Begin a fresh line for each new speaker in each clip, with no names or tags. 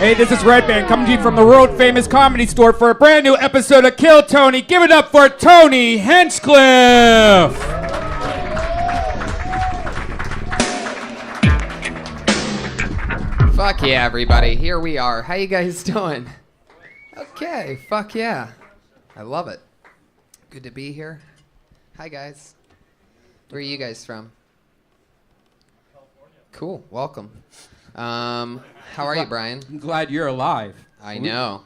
Hey, this is Red Band coming to you from the world famous Comedy Store for a brand new episode of Kill Tony. Give it up for Tony Hinchcliffe.
Fuck yeah, everybody. Here we are. How you guys doing? Okay, fuck yeah. I love it. Good to be here. Hi, guys. Where are you guys from? California. Cool. Welcome. How are you, Brian?
I'm glad you're alive.
I know.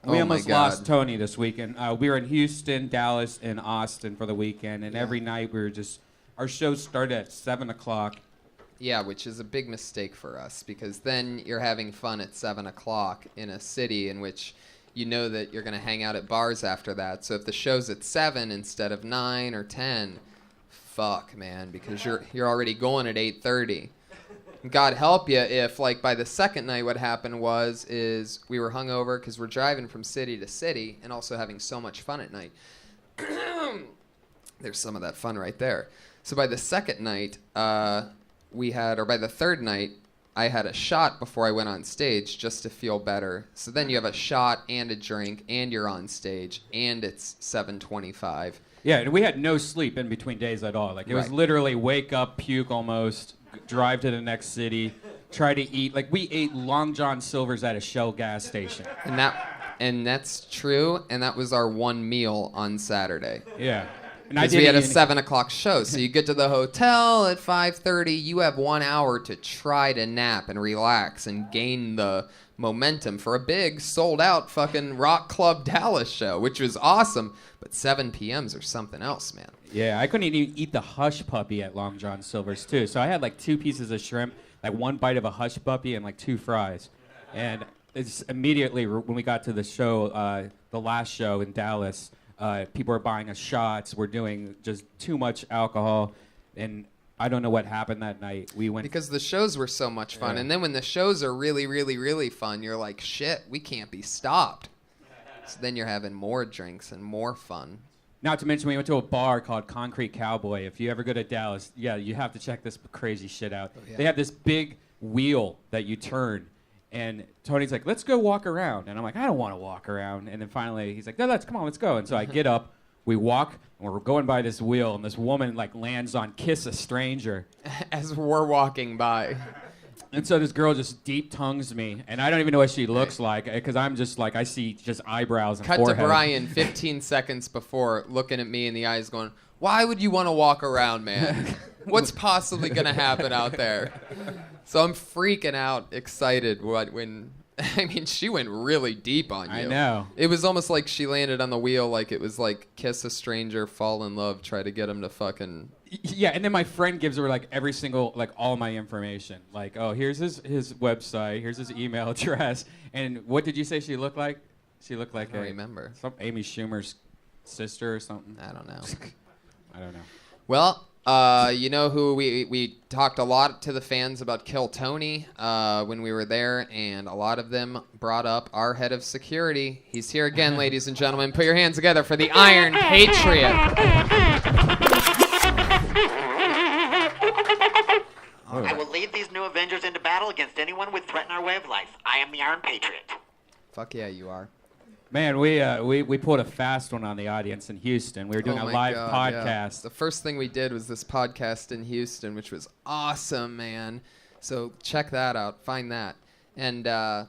We almost lost Tony this weekend. We were in Houston, Dallas, and Austin for the weekend, and every night we were just, our show started at 7 o'clock.
Yeah, which is a big mistake for us, because then you're having fun at 7 o'clock in a city in which you know that you're going to hang out at bars after that. So if the show's at 7 instead of 9 or 10, fuck, man, because you're already going at 8:30. God help you if, like, by the second night what happened is we were hungover because we're driving from city to city and also having so much fun at night. There's some of that fun right there. So by the second night, by the third night, I had a shot before I went on stage just to feel better. So then you have a shot and a drink and you're on stage and it's 7:25.
Yeah, and we had no sleep in between days at all. Like, it was literally wake up, puke almost, drive to the next city, try to eat. Like, we ate Long John Silver's at a Shell gas station.
And that's true, and that was our one meal on Saturday.
Yeah.
Because we had a 7 o'clock show, so you get to the hotel at 5:30. You have 1 hour to try to nap and relax and gain the momentum for a big sold-out fucking Rock Club Dallas show, which was awesome. But 7 p.m.s are something else, man.
Yeah, I couldn't even eat the Hush Puppy at Long John Silver's, too. So I had, like, 2 pieces of shrimp, like 1 bite of a Hush Puppy, and, like, 2 fries. And it's immediately, when we got to the show, the last show in Dallas, people were buying us shots. We're doing just too much alcohol. And I don't know what happened that night. We went
because the shows were so much fun. And then when the shows are really, really, really fun, you're like, shit, we can't be stopped. So then you're having more drinks and more fun.
Not to mention, we went to a bar called Concrete Cowboy. If you ever go to Dallas, you have to check this crazy shit out. Oh, yeah. They have this big wheel that you turn. And Tony's like, let's go walk around. And I'm like, I don't want to walk around. And then finally, he's like, no, come on, let's go. And so I get up, we walk, and we're going by this wheel, and this woman, like, lands on Kiss a Stranger.
As we're walking by.
And so this girl just deep tongues me, and I don't even know what she looks like, because I'm just like, I see just eyebrows and forehead.
Cut to Brian 15 seconds before, looking at me in the eyes going, why would you want to walk around, man? What's possibly going to happen out there? So I'm freaking out, excited when I mean, she went really deep on you.
I know.
It was almost like she landed on the wheel like it was like Kiss a Stranger, Fall in Love, try to get him to fucking...
Yeah, and then my friend gives her, like, every single, like, all my information. Like, oh, here's his website, here's his email address. And what did you say she looked like? She looked like
I don't remember.
Some Amy Schumer's sister or something.
I don't know.
I don't know.
Well... you know who we talked a lot to the fans about Kill Tony when we were there, and a lot of them brought up our head of security. He's here again, ladies and gentlemen. Put your hands together for the Iron Patriot.
I will lead these new Avengers into battle against anyone who would threaten our way of life. I am the Iron Patriot.
Fuck yeah, you are.
Man, we pulled a fast one on the audience in Houston. We were doing a live podcast.
Yeah. The first thing we did was this podcast in Houston, which was awesome, man. So check that out. Find that. And one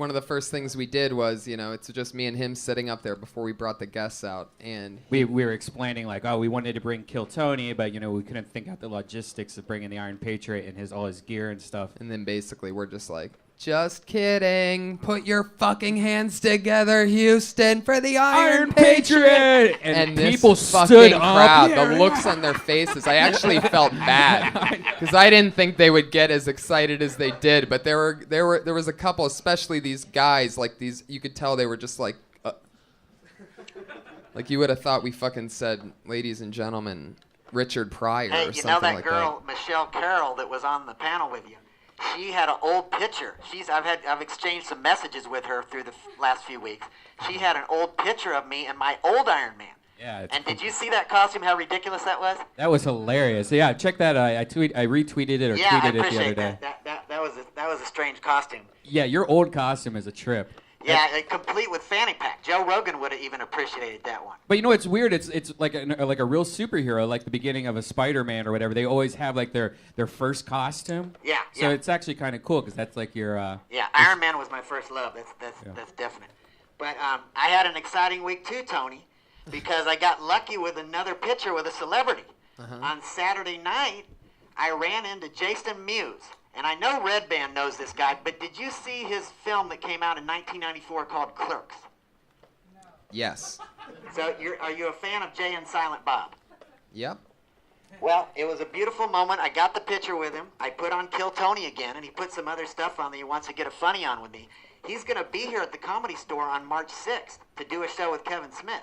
of the first things we did was, it's just me and him sitting up there before we brought the guests out. And
we were explaining, like, we wanted to bring Kill Tony, but, we couldn't think out the logistics of bringing the Iron Patriot and all his gear and stuff.
And then basically we're just like, just kidding. Put your fucking hands together, Houston, for the Iron Patriot.
And people stood up.
Crowd, the looks on their faces. I actually felt bad because I didn't think they would get as excited as they did. But there was a couple, especially these guys, like these. You could tell they were just like you would have thought we fucking said, "Ladies and gentlemen, Richard Pryor," or something like that.
Hey, you know that girl Michelle Carroll that was on the panel with you? She had an old picture. I've exchanged some messages with her through the last few weeks. She had an old picture of me and my old Iron Man.
Yeah.
And did you see that costume? How ridiculous that was?
That was hilarious. Yeah, check that. I retweeted it or tweeted it the other day.
That was was a strange costume.
Yeah, your old costume is a trip.
Yeah, complete with fanny pack. Joe Rogan would have even appreciated that one.
But you know, it's weird. It's like a real superhero, like the beginning of a Spider-Man or whatever. They always have like their first costume.
Yeah.
So it's actually kind of cool because that's like your.
Yeah, Iron Man was my first love. That's definite. But I had an exciting week too, Tony, because I got lucky with another picture with a celebrity. On Saturday night, I ran into Jason Mewes. And I know Red Band knows this guy, but did you see his film that came out in 1994 called Clerks?
No. Yes.
So are you a fan of Jay and Silent Bob?
Yep.
Well, it was a beautiful moment. I got the picture with him. I put on Kill Tony again, and he put some other stuff on that he wants to get a funny on with me. He's going to be here at the Comedy Store on March 6th to do a show with Kevin Smith.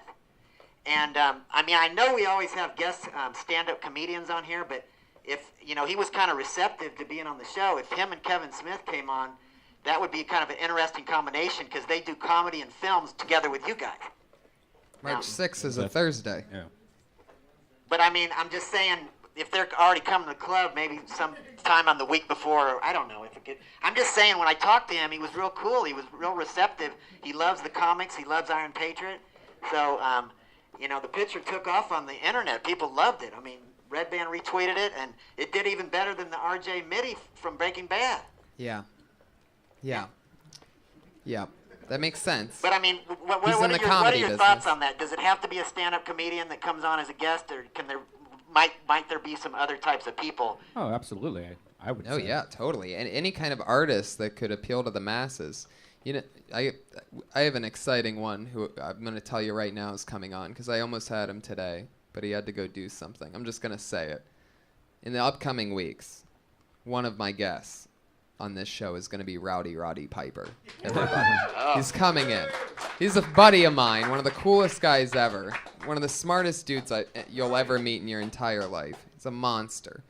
And, I know we always have guest stand-up comedians on here, but if, he was kind of receptive to being on the show. If him and Kevin Smith came on, that would be kind of an interesting combination because they do comedy and films together with you guys.
March 6th is a Thursday.
Yeah.
But, I'm just saying, if they're already coming to the club, maybe some time on the week before, or I don't know. I'm just saying, when I talked to him, he was real cool. He was real receptive. He loves the comics. He loves Iron Patriot. So, the picture took off on the internet. People loved it. Red Band retweeted it, and it did even better than the R.J. Mitty from Breaking Bad.
Yeah. That makes sense.
But what are your thoughts on that? Does it have to be a stand-up comedian that comes on as a guest, or might there be some other types of people?
Oh, absolutely. I would.
Oh, yeah, totally. And any kind of artist that could appeal to the masses. I have an exciting one who I'm going to tell you right now is coming on because I almost had him today, but he had to go do something. I'm just going to say it. In the upcoming weeks, one of my guests on this show is going to be Rowdy Roddy Piper. Everybody. He's coming in. He's a buddy of mine, one of the coolest guys ever, one of the smartest dudes you'll ever meet in your entire life. He's a monster.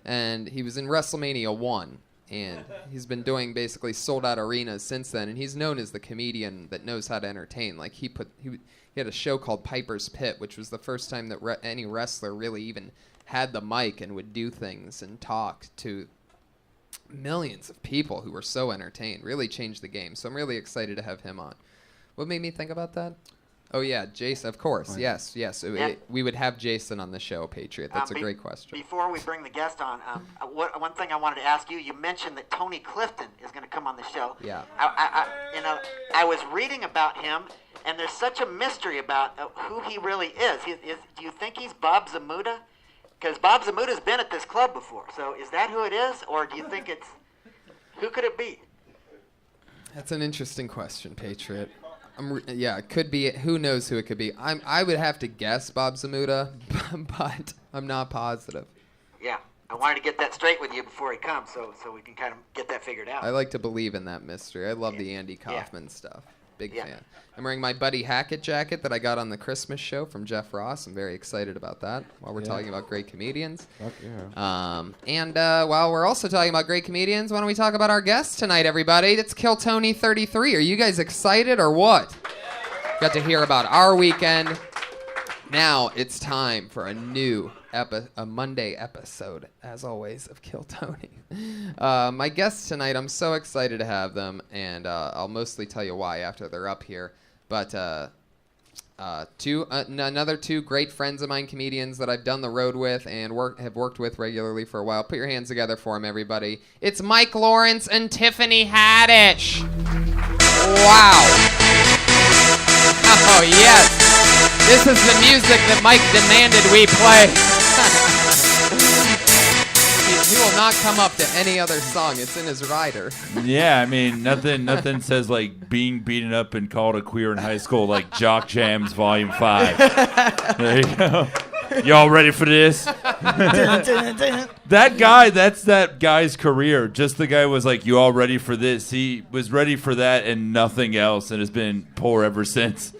And he was in WrestleMania 1. And he's been doing basically sold-out arenas since then. And he's known as the comedian that knows how to entertain. Like he had a show called Piper's Pit, which was the first time that any wrestler really even had the mic and would do things and talk to millions of people who were so entertained. Really changed the game. So I'm really excited to have him on. What made me think about that? Oh, yeah, Jason, of course. Yes. We would have Jason on the show, Patriot. That's a great question.
Before we bring the guest on, one thing I wanted to ask you, you mentioned that Tony Clifton is going to come on the show.
Yeah.
I was reading about him, and there's such a mystery about who he really is. Do you think he's Bob Zamuda? Because Bob Zamuta's been at this club before. So is that who it is, or do you think it's... Who could it be?
That's an interesting question, Patriot. It could be. Who knows who it could be? I would have to guess Bob Zamuda, but I'm not positive.
Yeah, I wanted to get that straight with you before he comes, so we can kind of get that figured out.
I like to believe in that mystery. I love the Andy Kaufman stuff. Big fan. I'm wearing my Buddy Hackett jacket that I got on the Christmas show from Jeff Ross. I'm very excited about that while we're talking about great comedians.
Fuck yeah.
And while we're also talking about great comedians, why don't we talk about our guest tonight, everybody? It's Kill Tony 33. Are you guys excited or what? Got to hear about our weekend. Now it's time for a new a Monday episode, as always, of Kill Tony. My guests tonight, I'm so excited to have them, and I'll mostly tell you why after they're up here. But another two great friends of mine, comedians that I've done the road with and have worked with regularly for a while. Put your hands together for them, everybody. It's Mike Lawrence and Tiffany Haddish. Wow. Oh, yes. This is the music that Mike demanded we play. He will not come up to any other song. It's in his rider.
Yeah, nothing says like being beaten up and called a queer in high school like Jock Jams Volume 5. There you go. Y'all ready for this? That guy, that's that guy's career. Just the guy was like, you all ready for this? He was ready for that and nothing else and has been poor ever since.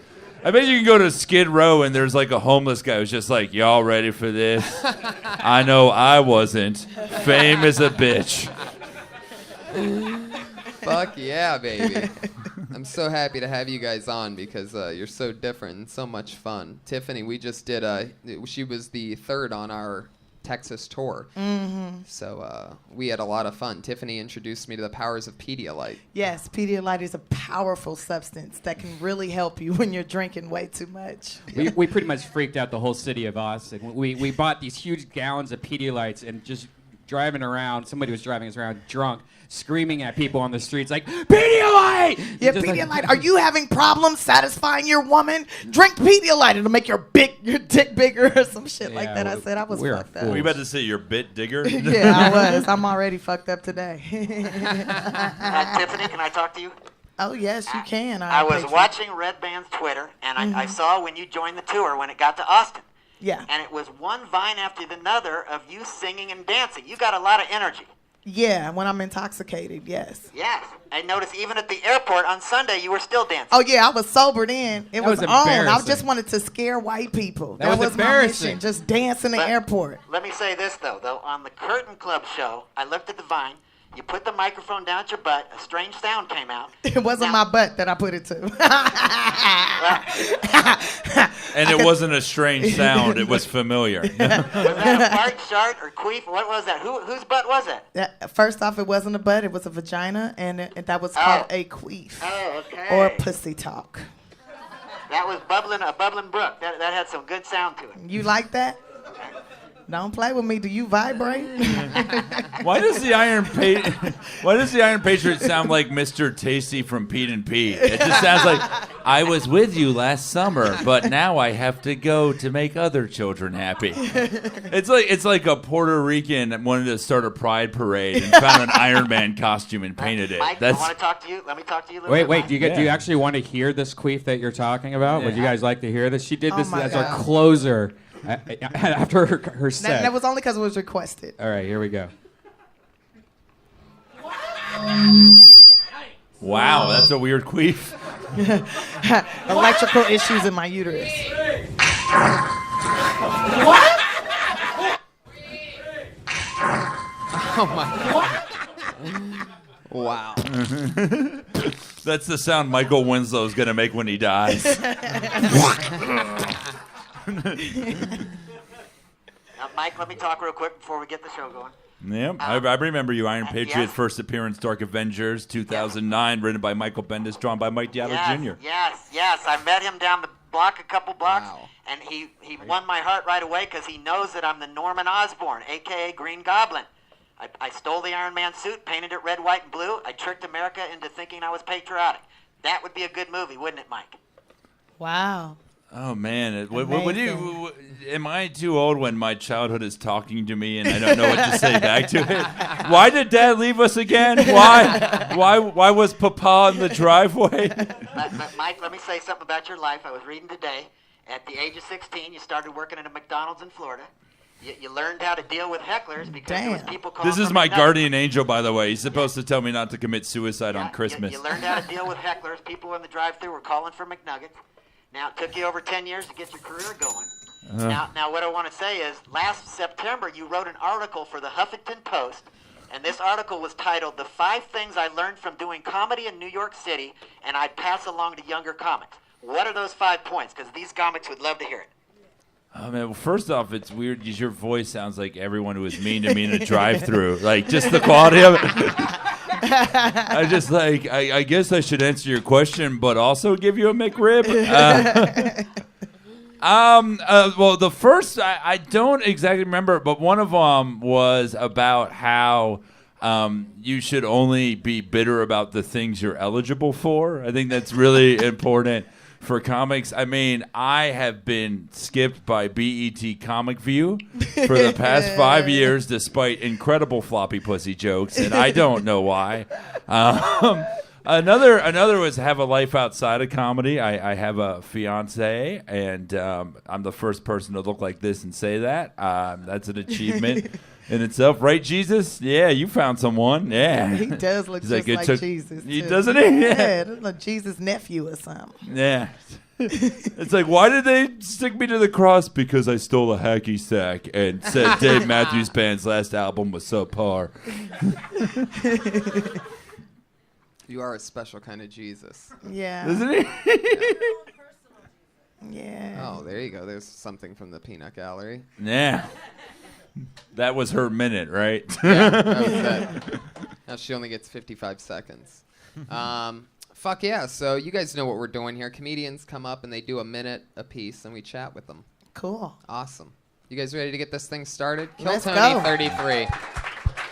I bet you can go to Skid Row and there's like a homeless guy who's just like, y'all ready for this? I know I wasn't. Fame is a bitch.
Fuck yeah, baby. I'm so happy to have you guys on because you're so different and so much fun. Tiffany, we just did she was the third on our Texas tour. So we had a lot of fun. Tiffany introduced me to the powers of Pedialyte.
Yes, Pedialyte is a powerful substance that can really help you when you're drinking way too much.
We pretty much freaked out the whole city of Austin. We bought these huge gallons of Pedialytes and just driving around. Somebody was driving us around drunk, screaming at people on the streets like, Pedialyte!
Yeah, Pedialyte. Are you having problems satisfying your woman? Drink Pedialyte. It'll make your dick bigger or some shit like that. I said I was fucked up.
Were you about to say you're bit digger?
Yeah, I was. I'm already fucked up today.
Tiffany, can I talk to you?
Oh, yes, you can.
I was watching Red Band's Twitter, and I saw when you joined the tour when it got to Austin.
Yeah.
And it was one vine after another of you singing and dancing. You got a lot of energy.
Yeah, when I'm intoxicated, yes.
Yes. I noticed even at the airport on Sunday, you were still dancing.
Oh, yeah, I was sobered in. It was on. I
embarrassing.
just wanted to scare white people.
That was embarrassing.
My mission, just dance in the airport.
Let me say this, though. On the Curtain Club show, I looked at the vine. You put the microphone down at your butt. A strange sound came out.
It wasn't my butt that I put it to.
And it wasn't a strange sound. It was familiar.
Was that a fart, shart, or queef? What was that? Whose butt was it?
First off, it wasn't a butt. It was a vagina, and that was called a queef.
Oh, okay.
Or pussy talk.
That was a bubbling brook. That had some good sound to it.
You like that? Don't play with me. Do you vibrate?
Why does the Iron Patriot sound like Mr. Tasty from Pete and Pete? It just sounds like I was with you last summer, but now I have to go to make other children happy. It's like a Puerto Rican wanted to start a pride parade and found an Iron Man costume and painted it.
Mike, I want to talk to you. Let me talk to you a little bit.
Wait. Do you actually want to hear this queef that you're talking about?
Yeah.
Would you guys like to hear this? She did this as
God.
our closer after her set.
That was only because it was requested.
All right, here we go.
Wow, that's a weird queef.
Electrical issues in my uterus.
What? Oh my God. Wow.
That's the sound Michael Winslow's going to make when he dies.
Now, Mike, let me talk real quick before we get the show going.
Yeah, I remember you, Iron Patriot, first appearance, Dark Avengers, 2009, written by Michael Bendis, drawn by Mike Diallo Jr.
Yes. I met him down the block, a couple blocks, and he won my heart right away because he knows that I'm the Norman Osborn, a.k.a. Green Goblin. I stole the Iron Man suit, painted it red, white, and blue. I tricked America into thinking I was patriotic. That would be a good movie, wouldn't it, Mike?
Wow.
Oh, man. Am I too old when my childhood is talking to me and I don't know what to say back to it? Why did Dad leave us again? Why was Papa in the driveway?
Mike, let me say something about your life. I was reading today. At the age of 16, you started working at a McDonald's in Florida. You learned how to deal with hecklers because there was people calling.
This is my guardian angel, by the way. He's supposed to tell me not to commit suicide on Christmas.
You learned how to deal with hecklers. People in the drive-thru were calling for McNuggets. Now, it took you over 10 years to get your career going. Now, what I want to say is, last September, you wrote an article for the Huffington Post, and this article was titled, "The 5 Things I Learned from Doing Comedy in New York City, and I'd Pass Along to Younger Comics." What are those 5 points? Because these comics would love to hear it.
Oh, man, well, first off, it's weird because your voice sounds like everyone who was mean to me in a drive-thru. Like, just the quality of it. I guess I should answer your question, but also give you a McRib. Well, the first, I don't exactly remember, but one of them was about how you should only be bitter about the things you're eligible for. I think that's really important for comics. I mean, I have been skipped by BET Comic View for the past 5 years, despite incredible floppy pussy jokes, and I don't know why. Another was have a life outside of comedy. I have a fiance, and I'm the first person to look like this and say that. That's an achievement in itself, right, Jesus? Yeah, you found someone. Yeah,
he does look just like Jesus.
He
too.
Doesn't he?
Yeah, looks like Jesus' nephew or something.
Yeah. It's like, why did they stick me to the cross? Because I stole a hacky sack and said Dave Matthews Band's last album was subpar.
You are a special kind of Jesus.
Yeah.
Isn't he?
Yeah.
Oh, there you go. There's something from the peanut gallery.
Yeah. That was her minute, right?
Yeah, that was it. Now she only gets 55 seconds. Fuck yeah. So you guys know what we're doing here. Comedians come up and they do a minute a piece and we chat with them.
Cool.
Awesome. You guys ready to get this thing started?
Let's
Kill
go.
Tony 33.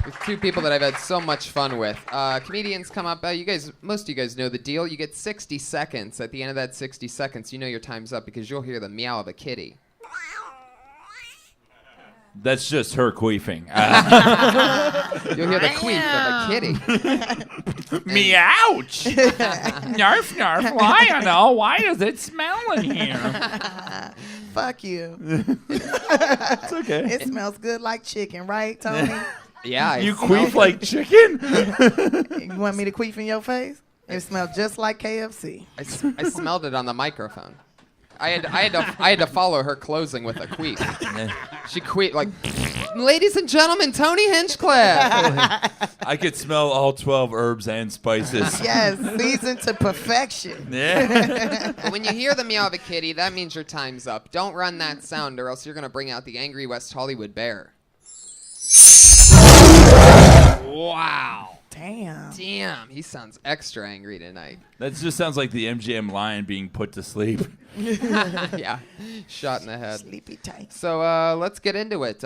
With two people that I've had so much fun with. Comedians come up. Most of you guys know the deal. You get 60 seconds. At the end of that 60 seconds, you know your time's up because you'll hear the meow of a kitty.
That's just her queefing.
You'll hear the queef of a kitty.
Meowch! Narf, narf. Why? I know. Why does it smell in here?
Fuck you.
It's okay.
It smells good like chicken, right, Tony?
Yeah.
You queef like chicken?
You want me to queef in your face? It smells just like KFC.
I smelled it on the microphone. I had to follow her closing with a queef. She queefed like, ladies and gentlemen, Tony Hinchcliffe.
I could smell all 12 herbs and spices.
Yes, seasoned to perfection.
Yeah.
When you hear the meow of a kitty, that means your time's up. Don't run that sound or else you're going to bring out the angry West Hollywood bear. Wow. Damn, he sounds extra angry tonight.
That just sounds like the MGM lion being put to sleep.
Yeah, shot in the head.
Sleepy tight.
So let's get into it.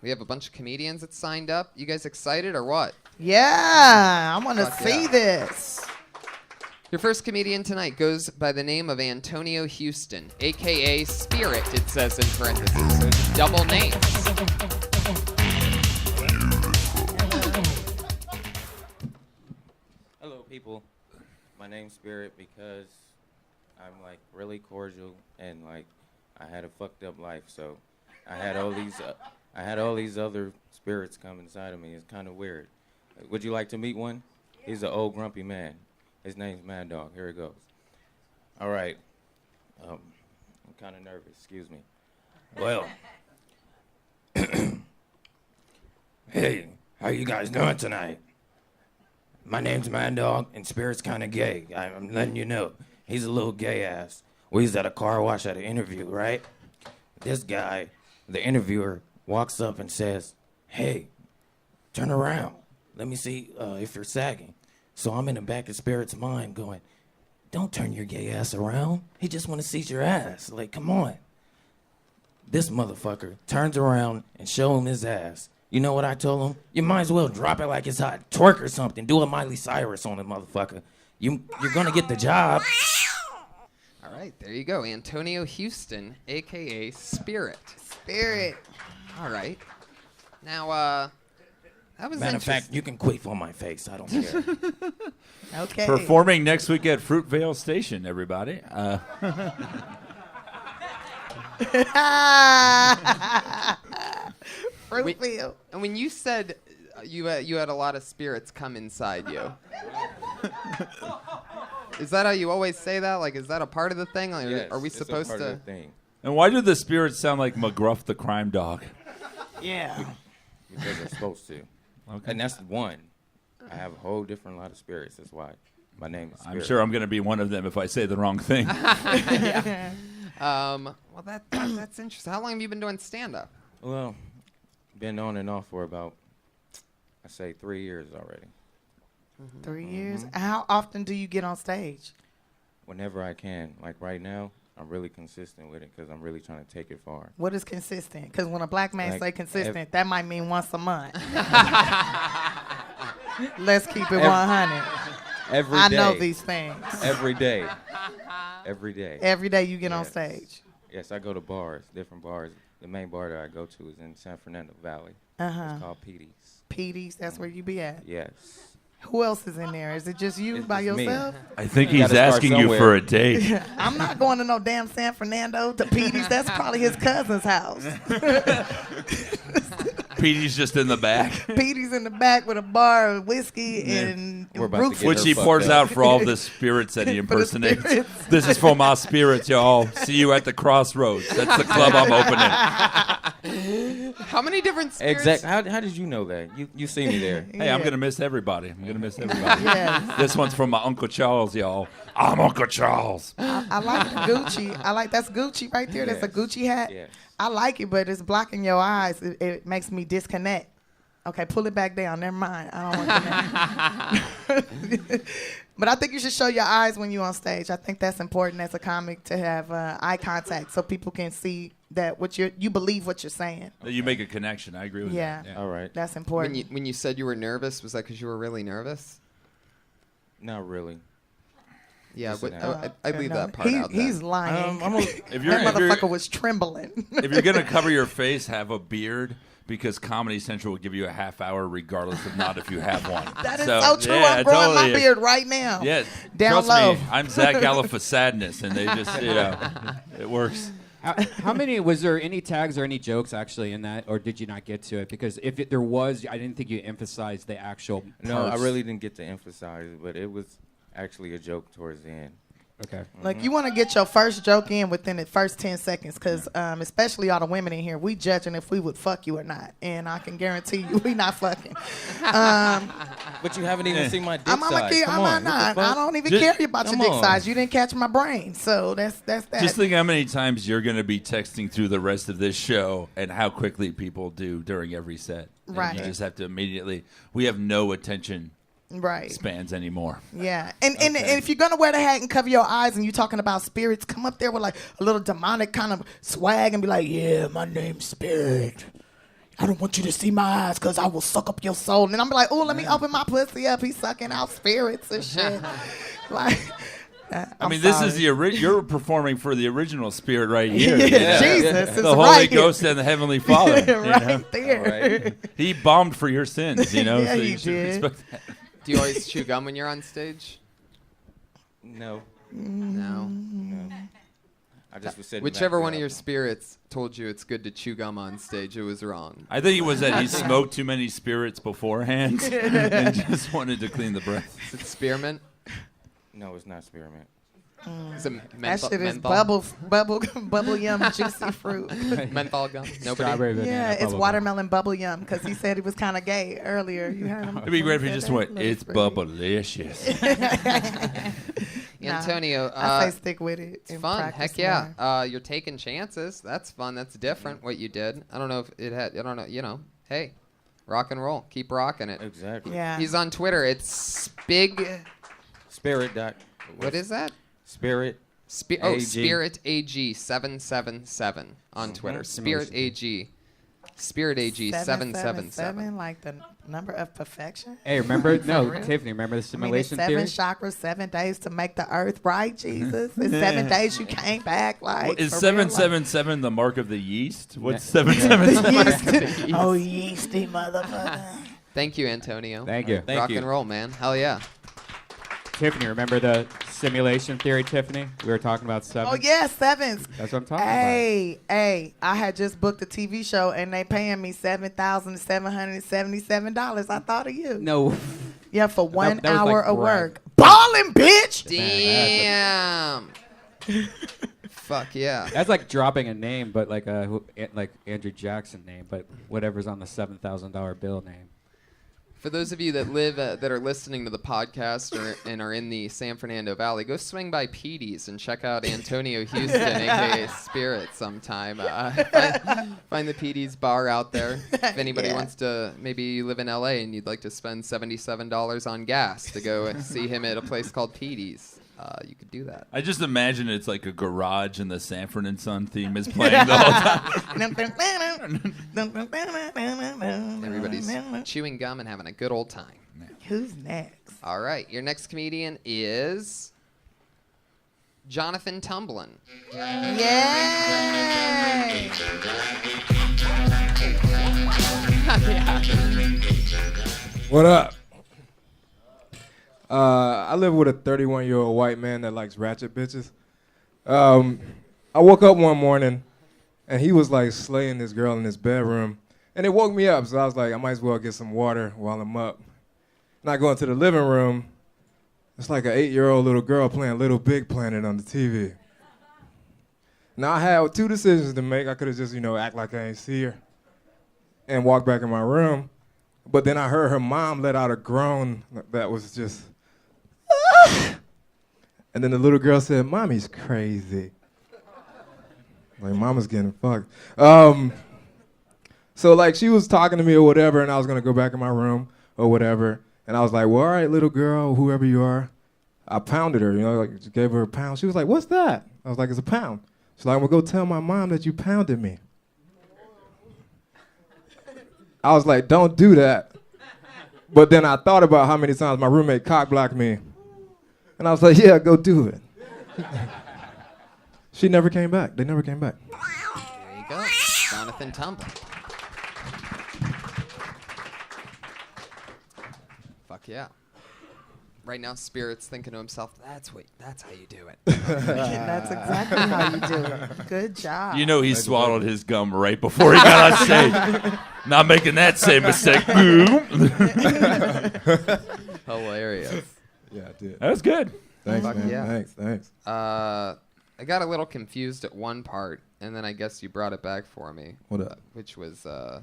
We have a bunch of comedians that signed up. You guys excited or what?
Yeah, I want to
Fuck
see
yeah.
this.
Your first comedian tonight goes by the name of Antonio Houston, a.k.a. Spirit, it says in parentheses. So it's double names.
Hello, people. My name's Spirit because I'm like really cordial and like I had a fucked up life, so I had all these other spirits come inside of me. It's kind of weird. Would you like to meet one? He's an old grumpy man. His name's Mad Dog. Here it goes. All right. I'm kind of nervous. Excuse me. Well. Hey, how you guys doing tonight? My name's Mad Dog, and Spirit's kind of gay. I'm letting you know. He's a little gay ass. We was at a car wash at an interview, right? This guy, the interviewer, walks up and says, hey, turn around. Let me see if you're sagging. So I'm in the back of Spirit's mind going, don't turn your gay ass around. He just want to see your ass. Like, come on. This motherfucker turns around and show him his ass. You know what I told him? You might as well drop it like it's hot. Twerk or something. Do a Miley Cyrus on the motherfucker. You're going to get the job.
All right, there you go. Antonio Houston, a.k.a. Spirit.
Spirit.
All right. Now, that was
Matter of
interesting.
fact, you can queef on my face. I don't care.
Okay.
Performing next week at Fruitvale Station, everybody.
Fruitvale.
And when you said you had a lot of spirits come inside you, is that how you always say that? Like, is that a part of the thing? Like,
Yes,
are we
it's a
supposed
part
to?
of the thing.
And why do the spirits sound like McGruff the crime dog?
Yeah.
Because they're supposed to.
Okay.
And that's one. I have a whole different lot of spirits. That's why my name is Spirit.
I'm sure I'm going to be one of them if I say the wrong thing.
Well, that's interesting. How long have you been doing stand-up?
Well, been on and off for about, I say, 3 years already.
3 years. How often do you get on stage?
Whenever I can. Like right now, I'm really consistent with it because I'm really trying to take it far.
What is consistent? Because when a black man
Like,
say consistent, that might mean once a month. Let's keep it 100.
Every
I
day.
know these things.
Every day. Every day.
Every day you get on
Yes.
stage.
Yes, I go to bars, different bars. The main bar that I go to is in San Fernando Valley.
Uh-huh.
It's called Petey's.
Petey's, that's where you be at.
Yes.
Who else is in there? Is it just you
It's
by
just me.
yourself?
I think
You
he's
gotta start
asking you
somewhere.
for a date.
I'm not going to no damn San Fernando to Petey's. That's probably his cousin's house.
Petey's just in the back,
Petey's in the back with a bar of whiskey and
We're about to
roof
get
which
her
he
fucked
pours
up.
out for all the spirits that he
For the
impersonates.
spirits.
This is for my spirits, y'all. See you at the crossroads. That's the club I'm opening.
How many different spirits?
Exactly. How did you know that? You see me there.
Hey, I'm gonna miss everybody.
Yes.
This one's from my Uncle Charles, y'all. I'm Uncle Charles.
I like the Gucci. That's Gucci right there. That's a Gucci hat.
Yes.
I like it, but it's blocking your eyes. It makes me disconnect. Okay, pull it back down. Never mind. I don't want to. But I think you should show your eyes when you're on stage. I think that's important as a comic to have eye contact so people can see that you believe what you're saying.
You make a connection. I agree with that.
Yeah.
All right.
That's important.
When you said you were nervous, was that because you were really nervous?
Not really.
Yeah,
Listen,
I'd leave that part out.
He's lying.
If
that motherfucker was trembling.
If you're gonna cover your face, have a beard. Because Comedy Central will give you a half hour regardless of not if you have one.
That is so true. Yeah, I'm growing my beard right now.
Yeah,
down
trust
low.
me, I'm Zach Galifianakis, and they just, it works.
How many, was there any tags or any jokes actually in that, or did you not get to it? Because if there was, I didn't think you emphasized the actual parts.
No, I really didn't get to emphasize it, but it was actually a joke towards the end.
Okay.
Like, you want to get your first joke in within the first 10 seconds because especially all the women in here, we judging if we would fuck you or not. And I can guarantee you we not fucking.
But you haven't even seen my dick size. Come on.
I don't even care about your dick size. You didn't catch my brain. So that's that.
Just think how many times you're going to be texting through the rest of this show and how quickly people do during every set. And
right.
you just have to immediately, we have no attention
right.
spans anymore.
Yeah. And if you're going to wear the hat and cover your eyes and you're talking about spirits, come up there with like a little demonic kind of swag and be like, yeah, my name's Spirit. I don't want you to see my eyes because I will suck up your soul. And I'm like, oh, let me open my pussy up. He's sucking out spirits and shit. Like,
I mean, this is you're performing for the original Spirit right here.
Yeah. Jesus.
The Holy Ghost and the Heavenly Father.
right there.
Right.
He bombed for your sins,
Yeah,
so
he
you should
did.
respect that.
Do you always chew gum when you're on stage?
No.
No.
I just was sitting
Whichever
back
one of
there.
your spirits told you it's good to chew gum on stage, it was wrong.
I think it was that he smoked too many spirits beforehand and just wanted to clean the breath.
Is it spearmint?
No, it's not spearmint.
Is it
That shit is
menthol?
bubble yum juicy fruit.
Menthol gum? Nobody?
Strawberry banana
Yeah, it's
bubble gum.
watermelon bubble yum because he said he was kind of gay earlier. You heard him?
It'd be great if he just went, it's bubblicious.
Antonio,
I say stick with it.
it's fun. Heck yeah. You're taking chances. That's fun. That's different what you did. I don't know if it had, I don't know, hey, rock and roll. Keep rocking it.
Exactly.
Yeah.
He's on Twitter. It's Big.
Spirit.
What is that?
Spirit.
Oh,
AG.
Spirit AG 777 on Twitter. Spirit AG. Spirit AG 777.
Like the number of perfection.
Hey, remember? No, Tiffany, remember the
I mean, it's
simulation
7
theory?
chakras, 7 days to make the earth right, Jesus. It's 7 days you came back. Like,
Is
for real, like-
777 the mark of the yeast? What's
The
777?
yeast. Oh, yeasty motherfucker.
Thank you, Antonio.
Thank you.
Thank
Rock
you.
and roll, man. Hell yeah.
Tiffany, remember the simulation theory, Tiffany? We were talking about seven.
Oh, yeah, sevens.
That's what I'm talking
Hey, I had just booked a TV show and they paying me $7,777. I thought of you.
about. No.
Yeah, for one
that was
hour
like
of
brag.
work. Ballin', bitch.
Damn. Fuck yeah.
That's like dropping a name, but like Andrew Jackson name, but whatever's on the $7,000 bill name.
For those of you that live that are listening to the podcast and are in the San Fernando Valley, go swing by Petey's and check out Antonio Houston, aka Spirit, sometime. Find the Petey's bar out there. If anybody
Yeah.
wants to, maybe you live in LA and you'd like to spend $77 on gas to go see him at a place called Petey's, you could do that.
I just imagine it's like a garage and the Sanford and Son theme is playing the whole time.
Everybody's chewing gum and having a good old time.
Who's next?
All right, your next comedian is Jonathan Tumblin.
Yay!
What up? I live with a 31-year-old white man that likes ratchet bitches. I woke up one morning, and he was like slaying this girl in his bedroom, and it woke me up. So I was like, I might as well get some water while I'm up. And I go into the living room. It's like an 8-year-old little girl playing Little Big Planet on the TV. Now I had 2 decisions to make. I could have just, act like I ain't see her and walk back in my room. But then I heard her mom let out a groan that was just, ah! And then the little girl said, "Mommy's crazy." Like, mama's getting fucked. So, like, she was talking to me or whatever, and I was going to go back in my room or whatever. And I was like, "Well, all right, little girl, whoever you are." I pounded her, like, gave her a pound. She was like, "What's that?" I was like, "It's a pound." She's like, "I'm going to go tell my mom that you pounded me." I was like, "Don't do that." But then I thought about how many times my roommate cock-blocked me. And I was like, "Yeah, go do it." She never came back. They never came back.
There you go. Jonathan Tumblr. Fuck yeah. Right now, Spirit's thinking to himself, that's how you do it.
That's exactly how you do it. Good job.
You know he swallowed his gum right before he got on stage. Not making that same mistake.
Hilarious.
Yeah, I did.
That was good.
Thanks,
Fuck
man.
yeah.
Thanks.
I got a little confused at one part, and then I guess you brought it back for me.
What up?
Which was I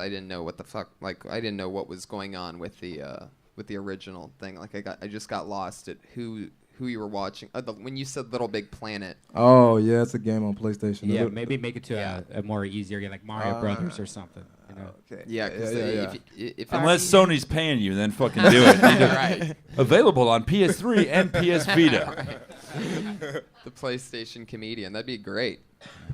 didn't know what the fuck, like, I didn't know what was going on with the original thing. Like, I just got lost at who you were watching. When you said Little Big Planet.
Oh, yeah, it's a game on PlayStation.
Yeah, maybe make it to a more easier game, like Mario Brothers or something.
Okay.
Yeah, because if
Unless Sony's paying you, then fucking do it.
right.
Available on PS3 and PS Vita.
The PlayStation comedian, that'd be great.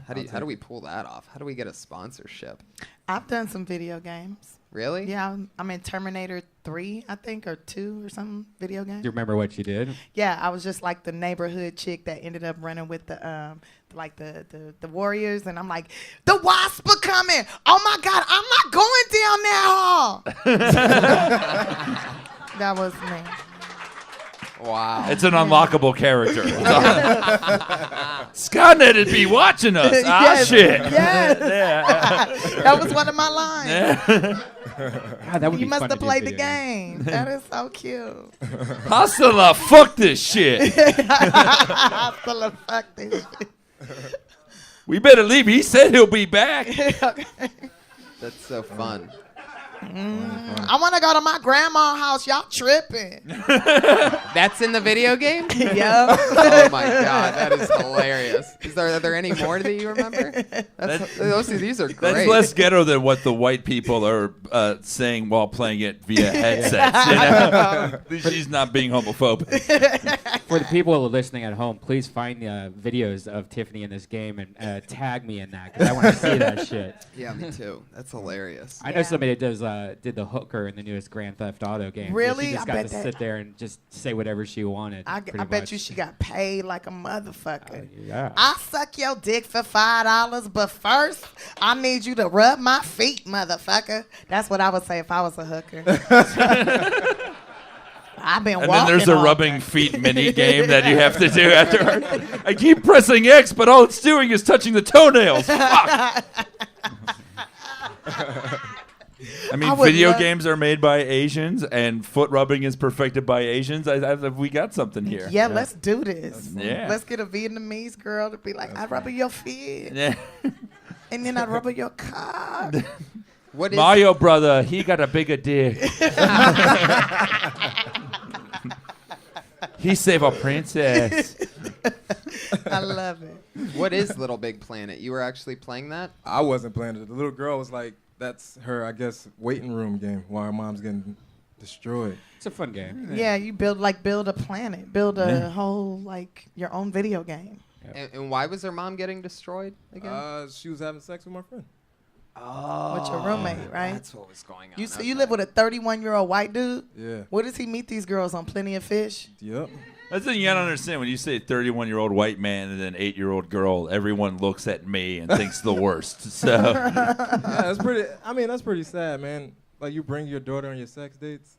How do we pull that off? How do we get a sponsorship?
I've done some video games.
Really?
Yeah, I'm in Terminator 3, I think, or 2 or some video game.
Do you remember what you did?
Yeah, I was just like the neighborhood chick that ended up running with the warriors, and I'm like, "The wasp are coming! Oh my God, I'm not going down that hall." That was me.
Wow.
It's an unlockable character. Skynet would be watching us.
Yes,
Shit.
yes.
Yeah.
That was one of my lines.
God, that would
You
be
must
fun
have
to do
played the
video
game. That is so cute.
Hustler, fuck this shit.
I still fuck this shit.
We better leave. He said he'll be back.
That's so fun.
I want to go to my grandma's house. Y'all tripping.
That's in the video game?
Yeah.
Oh my God, that is hilarious. Are there any more that you remember? These are great.
That's less ghetto than what the white people are saying while playing it via headsets. You know? She's not being homophobic.
For the people who are listening at home, please find videos of Tiffany in this game and tag me in that, because I want to see that shit.
Yeah, me too. That's hilarious.
I know somebody that did the hooker in the newest Grand Theft Auto game.
Really?
She just
I
got
bet
to
that-
sit there and just say whatever she wanted.
I
pretty
bet
much.
you she got paid like a motherfucker.
Yeah.
I suck your dick for $5, but first I need you to rub my feet, motherfucker. That's what I would say if I was a hooker. I've been
And
walking.
then there's a
all
rubbing
day.
feet mini game that you have to do after. I keep pressing X, but all it's doing is touching the toenails. Fuck. I mean,
I would
video
love-
games are made by Asians, and foot rubbing is perfected by Asians. We got something here.
Yeah, let's do this.
Yeah.
Let's get a Vietnamese girl to be like, "I rub your feet,
Yeah.
and then I rub your cock."
What is
Mario brother, he got a bigger dick. He saved a princess.
I love it.
What is Little Big Planet? You were actually playing that?
I wasn't playing it. The little girl was like, that's her, I guess, waiting room game while her mom's getting destroyed.
It's a fun game.
Yeah, you build a planet, build a whole your own video game.
And why was her mom getting destroyed again?
She was having sex with my friend.
With your roommate, right?
That's what was going on.
You live with a 31-year-old white dude.
Yeah.
Where does he meet these girls on Plenty of Fish?
Yep.
That's the thing you gotta understand. When you say 31-year-old white man and then 8-year-old girl, everyone looks at me and thinks the worst. So
Yeah, that's pretty. I mean, that's pretty sad, man. Like, you bring your daughter on your sex dates.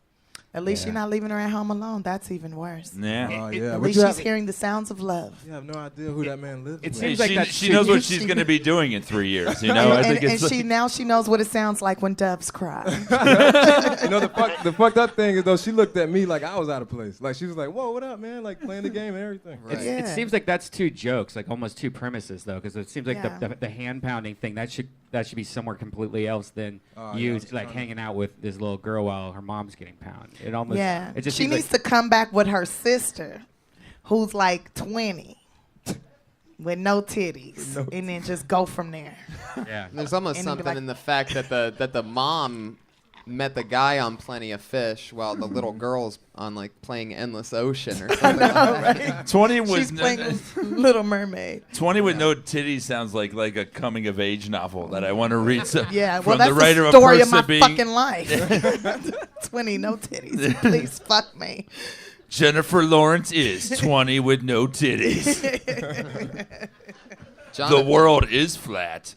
At least you're not leaving her at home alone. That's even worse.
Yeah.
Yeah.
At least she's hearing the sounds of love.
You have no idea who that man lives with.
It seems like
she knows what she's going to be doing in 3 years. You know, I think it's
she knows what it sounds like when doves cry.
You know, the fucked up thing is though, she looked at me like I was out of place. Like she was like, "Whoa, what up, man?" Like playing the game and everything.
Right.
It seems like that's two jokes, like almost two premises, though, because it seems like the hand pounding thing that should be somewhere completely else than hanging out with this little girl while her mom's getting pounded. It almost it just
she needs to come back with her sister, who's like 20, with no titties, and then just go from there.
Yeah,
there's almost something in the fact that the mom met the guy on Plenty of Fish while the little girl's on like playing Endless Ocean or something.
I know, right?
20 with
She's playing Little Mermaid.
20 with no titties sounds like a coming of age novel that I want to read.
Well,
from
that's
the writer
the story
of
my
being
fucking life. 20 no titties. Please fuck me.
Jennifer Lawrence is 20 with no titties. The world is flat.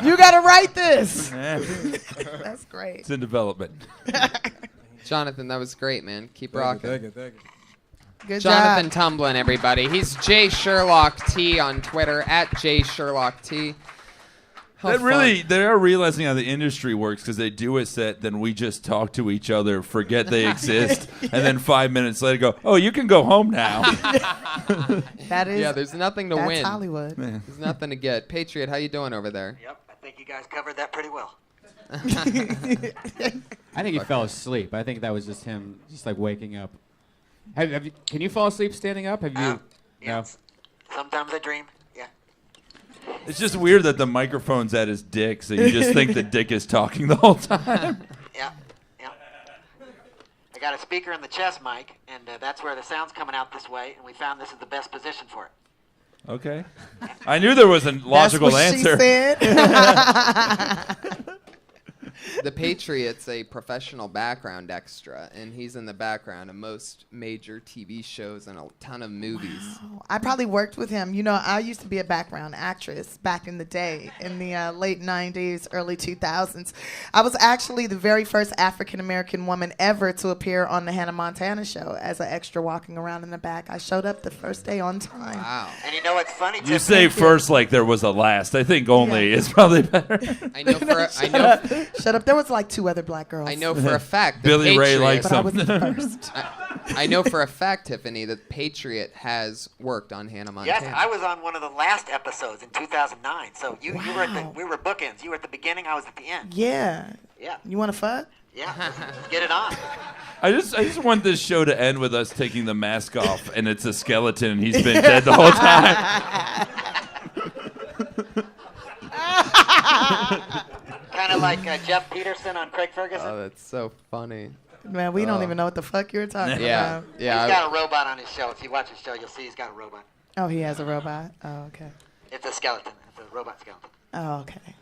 You gotta write this. That's great.
It's in development.
Jonathan, that was great, man. Keep rocking.
Thank you.
Good
Jonathan
job.
Tumblin, everybody. He's J Sherlock T on Twitter at J Sherlock T.
They are realizing how the industry works because they do a set, then we just talk to each other, forget they exist, and then 5 minutes later go, "Oh, you can go home now."
That is.
There's nothing to win.
That's Hollywood.
There's nothing to get. Patriot, how you doing over there?
Yep, I think you guys covered that pretty well.
I think he fell asleep. I think that was just him, just like waking up. Can you fall asleep standing up? Have you? No.
Sometimes I dream. Yeah.
It's just weird that the microphone's at his dick, so you just think the dick is talking the whole time.
Yeah. I got a speaker in the chest mic, and that's where the sound's coming out this way, and we found this is the best position for it.
Okay. I knew there was a logical
That's what
answer.
She said.
The Patriot's a professional background extra, and he's in the background of most major TV shows and a ton of movies.
Wow. I probably worked with him. You know, I used to be a background actress back in the day, in the late 90s, early 2000s. I was actually the very first African-American woman ever to appear on the Hannah Montana show as an extra walking around in the back. I showed up the first day on time.
Wow.
And you know what's funny?
You say first like there was a last. I think only is probably better.
I know
Shut up. There was like 2 other black girls.
I know for a fact that
Billy Ray
Patriot,
likes
but I was
them.
the first.
I know for a fact, Tiffany, that Patriot has worked on Hannah Montana.
Yes, I was on one of the last episodes in 2009. So you were at we were bookends. You were at the beginning. I was at the end.
Yeah.
Yeah.
You want to fuck?
Yeah. Let's get it on.
I just want this show to end with us taking the mask off and it's a skeleton and he's been dead the whole time.
Kind of like Jeff Peterson on Craig Ferguson.
Oh, that's so funny.
Man, we don't even know what the fuck you're talking
Yeah,
about.
yeah.
He's got a robot on his show. If you watch his show, you'll see he's got a robot.
Oh, he has a robot? Oh, okay.
It's a skeleton. It's a robot skeleton.
Oh, okay.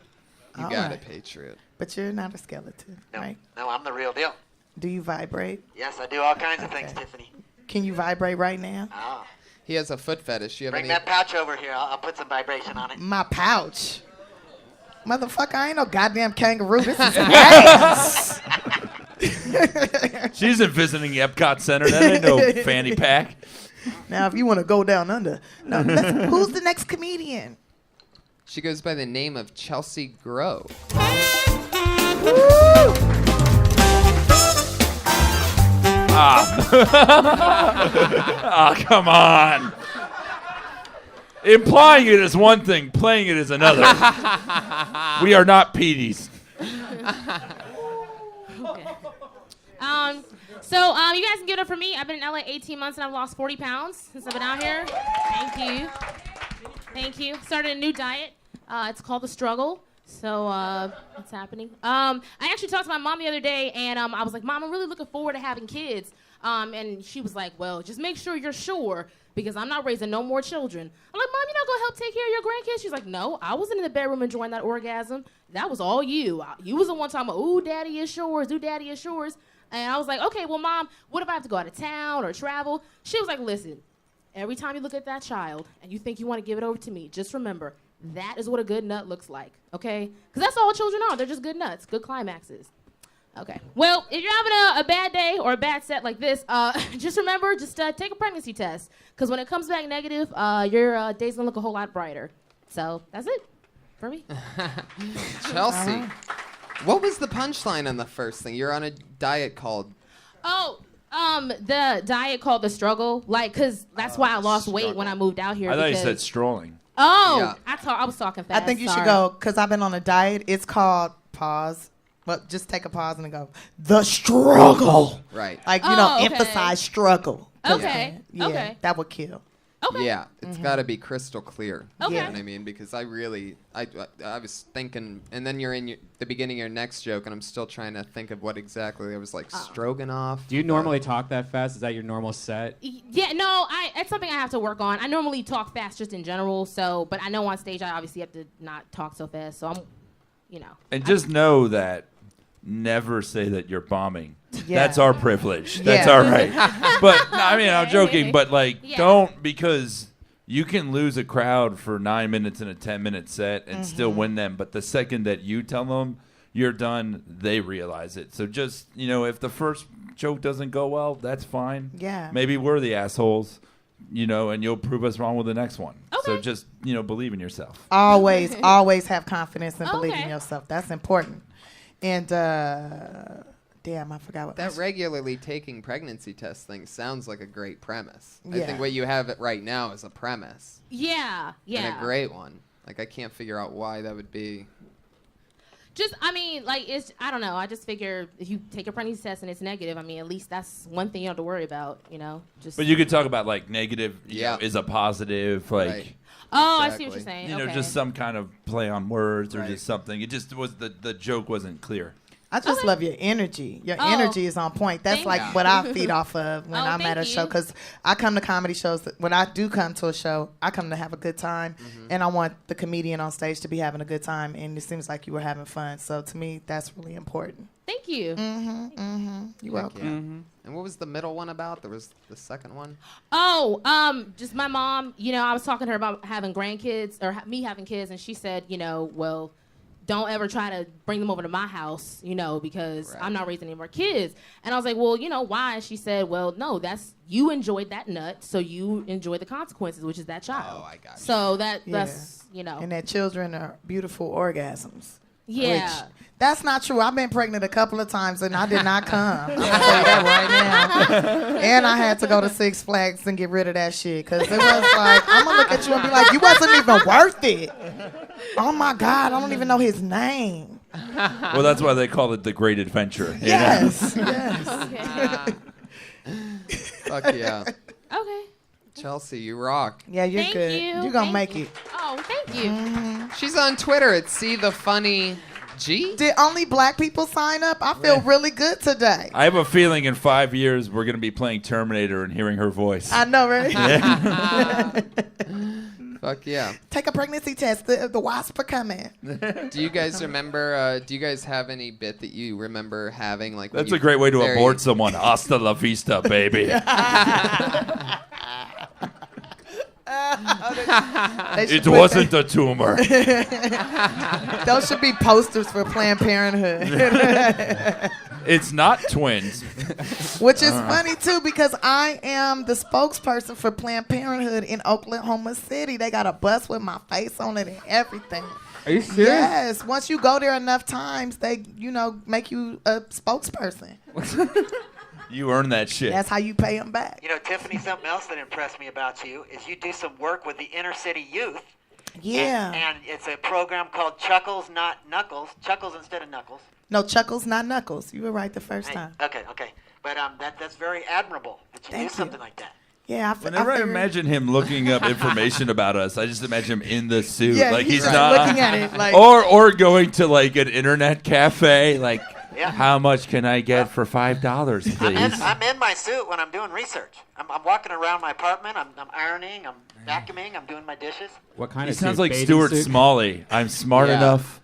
You
All
got
right.
it, Patriot.
But you're not a skeleton,
No,
right?
no, I'm the real deal.
Do you vibrate?
Yes, I do all kinds of things, Tiffany.
Can you vibrate right now?
Oh.
He has a foot fetish. You have
Bring
any?
that pouch over here. I'll put some vibration on it.
My pouch. Motherfucker, I ain't no goddamn kangaroo. This is ass.
She's in visiting Epcot Center. That ain't no fanny pack.
Now, if you want to go down under. No, who's the next comedian?
She goes by the name of Chelsea Grove.
Ah, come on. Implying it is one thing, playing it is another. We are not Petey's.
So you guys can give it up for me. I've been in LA 18 months and I've lost 40 pounds since I've been out here. Thank you. Thank you. Started a new diet. It's called The Struggle. So it's happening. I actually talked to my mom the other day and I was like, Mom, I'm really looking forward to having kids. And she was like, well, just make sure you're sure because I'm not raising no more children. I'm like, Mom, you're not going to help take care of your grandkids? She's like, no, I wasn't in the bedroom enjoying that orgasm. That was all you. You was the one talking about, ooh, daddy is yours, ooh, daddy is yours. And I was like, okay, well, Mom, what if I have to go out of town or travel? She was like, listen, every time you look at that child and you think you want to give it over to me, just remember, that is what a good nut looks like, okay? Because that's all children are. They're just good nuts, good climaxes. Okay. Well, if you're having a bad day or a bad set like this, just remember, take a pregnancy test. Because when it comes back negative, your day's going to look a whole lot brighter. So that's it for me.
Chelsea, what was the punchline on the first thing? You're on a diet called...
Oh, the diet called The Struggle. Like, because that's why I lost weight when I moved out here.
I thought you said strolling.
Oh,
Yeah.
I was talking fast.
I think you
Sorry.
should go, because I've been on a diet. It's called pause. But just take a pause and then go, the struggle.
Right.
Like, you
Oh,
know,
okay.
emphasize struggle. 'Cause,
Okay,
Yeah,
okay.
that would kill.
Okay.
Yeah, it's got to be crystal clear.
Okay.
You know what I mean? Because I was thinking, and then you're in the beginning of your next joke, and I'm still trying to think of what exactly. I was like, stroganoff.
Do you normally talk that fast? Is that your normal set?
Yeah, no, it's something I have to work on. I normally talk fast just in general, but I know on stage I obviously have to not talk so fast, so I'm,
And just know that never say that you're bombing.
Yeah.
That's our privilege. That's
Yeah.
all right. But, no, I mean, I'm joking, but,
Yeah.
don't, because you can lose a crowd for 9 minutes in a 10-minute set and still win them. But the second that you tell them you're done, they realize it. So just, if the first joke doesn't go well, that's fine.
Yeah.
Maybe we're the assholes, and you'll prove us wrong with the next one. So
Okay.
just, believe in yourself.
Always have confidence and believe in
Okay.
yourself. That's important. And, damn, I forgot what
That regularly taking pregnancy test thing sounds like a great premise. I
Yeah.
think what you have it right now is a premise.
Yeah.
And a great one. Like, I can't figure out why that would be.
I don't know. I just figure if you take a pregnancy test and it's negative, at least that's one thing you don't have to worry about,
But you could talk about, negative
Yeah.
is a positive,
Right.
Oh, I see what
Exactly.
you're saying.
you know,
Okay.
just some kind of play on words or
Right.
just something. It just was the joke wasn't clear.
I just love your energy. Your
Oh,
energy is on point. That's
thank
like
you.
what I feed off of when
Oh,
I'm at a
thank
show.
you.
Because I come to comedy shows. When I do come to a show, I come to have a good time. And I want the comedian on stage to be having a good time. And it seems like you were having fun. So to me, that's really important.
Thank you.
You're welcome.
Yeah. And what was the middle one about? There was the second one?
Oh, just my mom. I was talking to her about having grandkids or me having kids, and she said, well, don't ever try to bring them over to my house, because
Right.
I'm not raising any more kids. And I was like, well, why? And she said, well, no, you enjoyed that nut, so you enjoy the consequences, which is that child.
Oh, I got you.
So
Yeah.
that's,
And that children are beautiful orgasms.
yeah.
Which, that's not true. I've been pregnant a couple of times and I did not come. I'm going to tell you that right now. And I had to go to Six Flags and get rid of that shit because it was like, I'm going to look at you and be like, you wasn't even worth it. Oh, my God. I don't even know his name.
Well, that's why they call it the Great Adventure. you know?
Yes. Yes.
Okay.
Fuck yeah.
Okay.
Chelsea, you rock.
Yeah, you're
Thank
good.
you.
You're going to
Thank
make it.
Oh, thank you.
She's on Twitter at See the Funny G.
Did only black people sign up? I feel really good today.
I have a feeling in 5 years we're going to be playing Terminator and hearing her voice.
I know, right?
Fuck yeah.
Take a pregnancy test. The wasps are coming.
Do you guys remember? Do you guys have any bit that you remember having? Like when
That's
you
a great way to
very-
abort someone. Hasta la vista, baby.
They should
It
put
wasn't a tumor.
Those should be posters for Planned Parenthood.
It's not twins.
Which is funny, too, because I am the spokesperson for Planned Parenthood in Oklahoma City. They got a bus with my face on it and everything.
Are you serious?
Yes. Once you go there enough times, they, make you a spokesperson.
You earn that shit.
That's how you pay them back.
Tiffany, something else that impressed me about you is you do some work with the inner city youth.
Yeah.
And it's a program called Chuckles, Not Knuckles. Chuckles instead of Knuckles.
No, Chuckles, not Knuckles. You were right the first time.
Okay. But that's very admirable that you
Thank
do something
you.
like that.
Yeah,
Whenever I
figured-
imagine him looking up information about us, I just imagine him in the suit.
Yeah,
like he's
right.
not
looking at it like
or going to like an internet cafe, like
Yeah.
how much can I get for $5, please?
I'm in my suit when I'm doing research. I'm walking around my apartment. I'm ironing. I'm vacuuming. I'm doing my dishes.
What kind
He
of
sounds
suit?
like
Bathing
Stuart
suit?
Smalley. I'm smart
Yeah.
enough.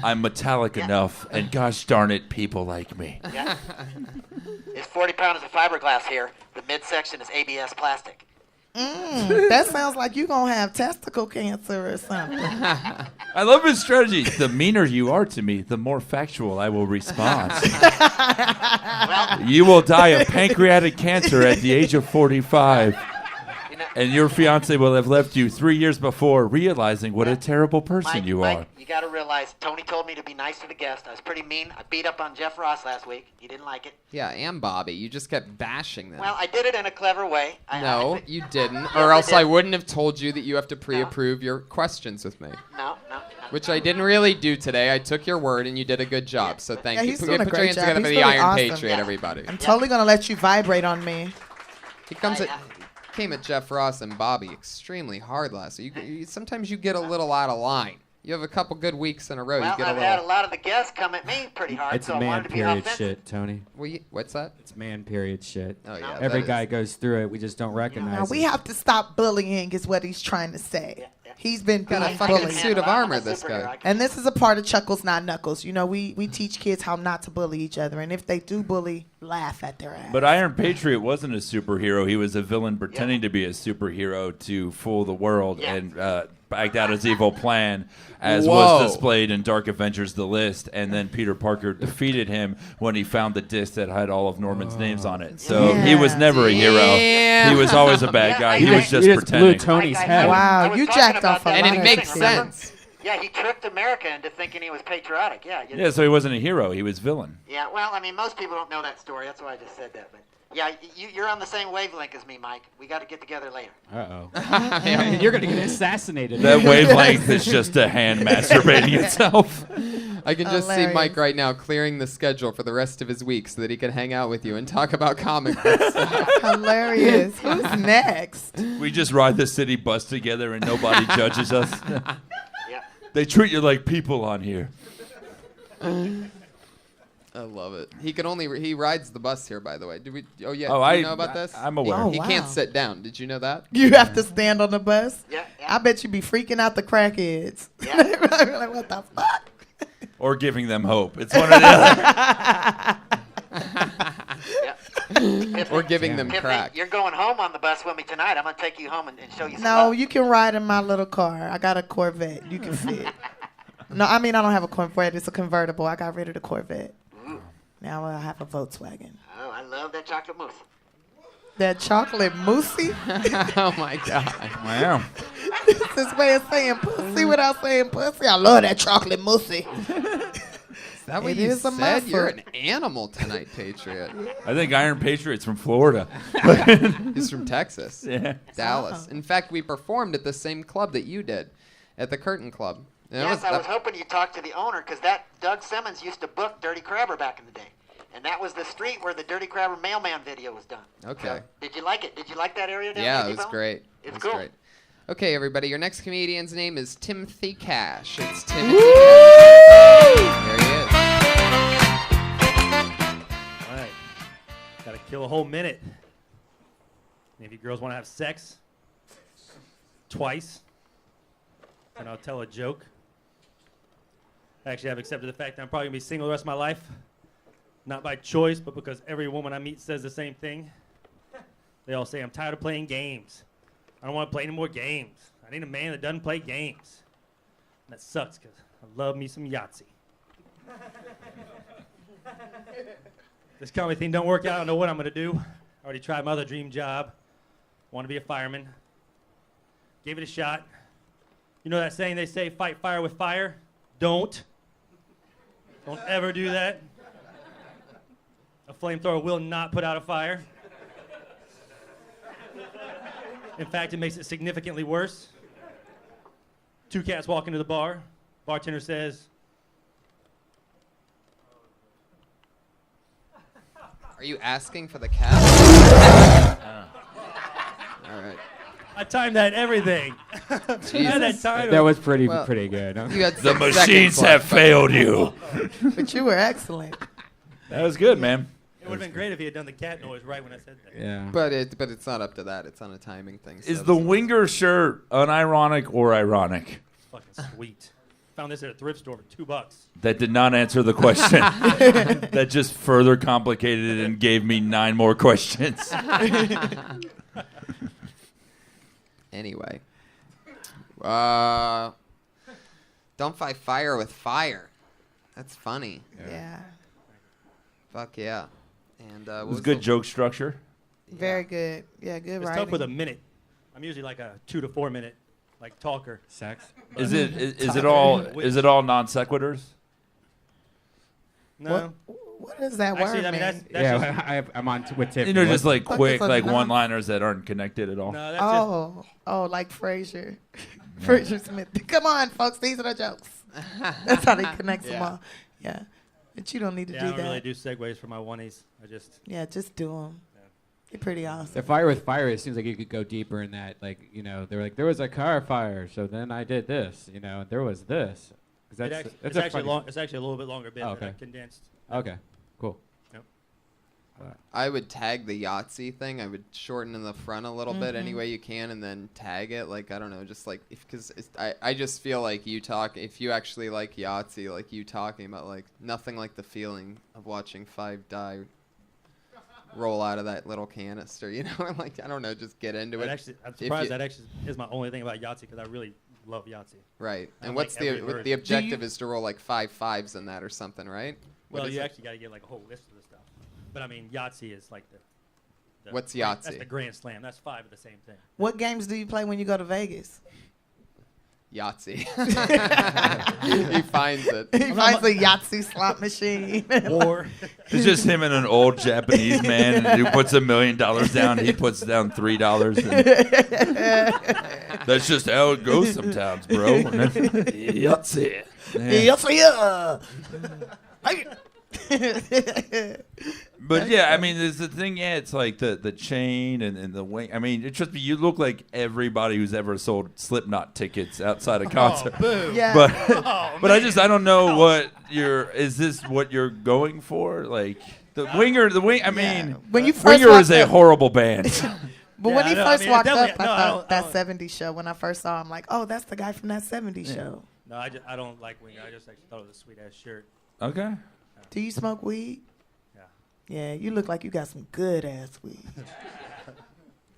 I'm metallic enough, and gosh darn it, people like me.
Yeah. It's 40 pounds of fiberglass here. The midsection is ABS plastic.
That sounds like you gonna have testicle cancer or something.
I love his strategy. The meaner you are to me, the more factual I will respond. You will die of pancreatic cancer at the age of 45. And your fiance will have left you 3 years before, realizing what a terrible person you are.
You got to realize, Tony told me to be nice to the guest. I was pretty mean. I beat up on Jeff Ross last week. He didn't like it.
Yeah, and Bobby. You just kept bashing them.
Well, I did it in a clever way.
No, you didn't.
Yes,
Or else
I
I
did.
wouldn't have told you that you have to pre-approve your questions with me.
No.
Which I didn't really do today. I took your word and you did a good job. So thank
Yeah,
you.
he's
Put
doing a
your
great
hands
job.
together
He's
for the
really
Iron
awesome.
Patriot,
Yeah.
everybody.
I'm totally gonna let you vibrate on me.
He came at Jeff Ross and Bobby extremely hard last week. Sometimes you get a little out of line. You have a couple good weeks in a row.
Well,
you get
I've
a
had a
little.
lot of the guests come at me pretty hard,
It's
so I
man
wanted to be
period
offensive.
shit, Tony.
What's that?
It's man period shit.
Oh yeah.
Every
that
guy
is-
goes through it. We just don't recognize
Now
it.
we have to stop bullying, is what he's trying to say.
Yeah.
He's been
Got a
being
fucking
bullied.
suit of
I'm a
armor, this
superhero.
guy.
And this is a part of Chuckles Not Knuckles. You know, we teach kids how not to bully each other, and if they do bully, laugh at their ass.
But Iron Patriot wasn't a superhero. He was a villain pretending to be a superhero to fool the world and backed out his evil plan, as
Whoa.
was displayed in Dark Avengers The List. And then Peter Parker defeated him when he found the disc that had all of Norman's names on it. So he was never a hero.
Damn.
He was always a bad guy.
Yeah,
He was just
blew
pretending.
Tony's
I
head.
Wow,
was
you
talking
jacked
about
off a
that
And
lot
it
of
makes
remember?
sense.
Yeah, he tricked America into thinking he was patriotic.
Yeah, so he wasn't a hero. He was villain.
Yeah, well, I mean, most people don't know that story. That's why I just said that. But yeah, you're on the same wavelength as me, Mike. We got to get together later.
Uh-oh. You're going to get assassinated.
That wavelength is just a hand masturbating itself.
I can just see
Hilarious.
Mike right now clearing the schedule for the rest of his week so that he can hang out with you and talk about comic books.
Hilarious. Who's next?
We just ride the city bus together and nobody judges us.
Yeah.
They treat you like people on here.
I love it. He rides the bus here, by the way.
Oh,
Do you
I
know about this?
I'm aware.
Oh,
He
wow.
can't sit down. Did you know that?
You have to stand on the bus?
Yeah.
I bet you be freaking out the crackheads.
Yeah.
Like, what the fuck?
Or giving them hope. It's one or the other.
Yeah.
Or giving them
Tiffany,
crack.
you're going home on the bus with me tonight. I'm gonna take you home and show you some
No,
love.
you can ride in my little car. I got a Corvette. You can fit. No, I mean, I don't have a Corvette. It's a convertible. I got rid of the Corvette. Now I have a Volkswagen.
Oh, I love that chocolate mousse.
That chocolate moussey?
Oh my god.
Wow.
It's his way of saying pussy without saying pussy. I love that chocolate moussey.
Is that what
It
you
is a
said? You're
muscle.
an animal tonight, Patriot.
I think Iron Patriot's from Florida.
He's from Texas.
Yeah.
Dallas. In fact, we performed at the same club that you did, at the Curtain Club. And
Yes, I was hoping you talked to the owner because that Doug Simmons used to book Dirty Crabber back in the day. And that was the street where the Dirty Crabber mailman video was done.
Okay.
So, did you like it? Did you like that area down
Yeah,
there?
it was great.
It's
It was
cool.
great. Okay, everybody, your next comedian's name is Timothy Cash. It's Timothy Cash. There he is.
All right. Got to kill a whole minute. Any of you girls want to have sex? Twice. And I'll tell a joke. Actually, I've accepted the fact that I'm probably going to be single the rest of my life. Not by choice, but because every woman I meet says the same thing. They all say, I'm tired of playing games. I don't want to play any more games. I need a man that doesn't play games. And that sucks because I love me some Yahtzee. This comedy thing don't work out. I don't know what I'm going to do. I already tried my other dream job. Want to be a fireman. Gave it a shot. You know that saying they say, fight fire with fire? Don't. Don't ever do that. A flamethrower will not put out a fire. In fact, it makes it significantly worse. Two cats walk into the bar. Bartender says,
Are you asking for the cat? All right.
I timed that everything. I had that timed.
That was pretty
Well,
good. Huh?
You had
The
6
machines
seconds
have
left.
failed you.
But you were excellent.
That was good, man.
It would have been great if he had done the cat noise right when I said that.
Yeah.
But it's not up to that. It's on a timing thing. so
Is the
it's-
Winger shirt unironic or ironic?
Fucking sweet. Found this at a thrift store for $2.
That did not answer the question. That just further complicated it and gave me 9 more questions.
Anyway. Don't fight fire with fire. That's funny.
Yeah.
Fuck yeah. And
it was good joke structure.
Very good. Yeah, good
It's
writing.
tough with a minute. I'm usually like a 2 to 4 minute talker.
Sex.
Is it all non sequiturs?
No.
What does that
Actually,
word
I mean,
mean?
Yeah, I'm on with Tiffany.
You know, just like
Fuck
quick,
is a
like
non-
one-liners that aren't connected at all.
No, that's
Oh, like Frasier. Frasier Smith. Come on, folks. These are the jokes. That's how they connect them all. Yeah. But you don't need to
I
do
don't
that.
really do segues for my oneies.
Yeah, just do them. You're pretty awesome.
The fire with fire, it seems like you could go deeper in that. Like, you know, they're like, there was a car fire, so then I did this. You know, there was this. 'Cause
It's actually long. It's actually a little bit longer bit.
Oh, okay.
Condensed.
Okay, cool.
Yep.
I would tag the Yahtzee thing. I would shorten in the front a little bit any way you can, and then tag it. Like, I don't know, just like because I just feel like if you actually like Yahtzee, like you talking about like nothing like the feeling of watching 5 die roll out of that little canister. You know, like I don't know, just get into it.
Actually, I'm surprised that actually is my only thing about Yahtzee because I really love Yahtzee.
Right.
I
And
like
what's
every
the
version.
the objective is to roll like 5 5s in that or something, right? What
Well,
is
you
it?
actually got to get like a whole list of the stuff. But I mean, Yahtzee is like the
What's
That's
Yahtzee?
the Grand Slam. That's 5 of the same thing.
What games do you play when you go to Vegas?
Yahtzee. He finds it.
He finds a Yahtzee slot machine.
War.
It's just him and an old Japanese man who puts $1 million down. He puts down $3. That's just how it goes sometimes, bro. Yahtzee. But yeah, I mean, there's the thing. Yeah, it's like the chain and the wing. I mean, it just you look like everybody who's ever sold Slipknot tickets outside a concert.
Boo.
Yeah.
But
Oh,
but I don't know what is this what you're going for? Like the winger, the wing. I mean,
When you first
Winger
walked
is a
up-
horrible band.
But
Yeah,
when he
I know.
first
I mean,
walked
definitely-
up, I
no, I
thought
don't-
that 70s show. When I first saw him, like, oh, that's the guy from that 70s show.
No, I don't like Winger. I just actually thought it was a sweet ass shirt.
Okay.
Do you smoke weed?
Yeah.
Yeah, you look like you got some good ass weed.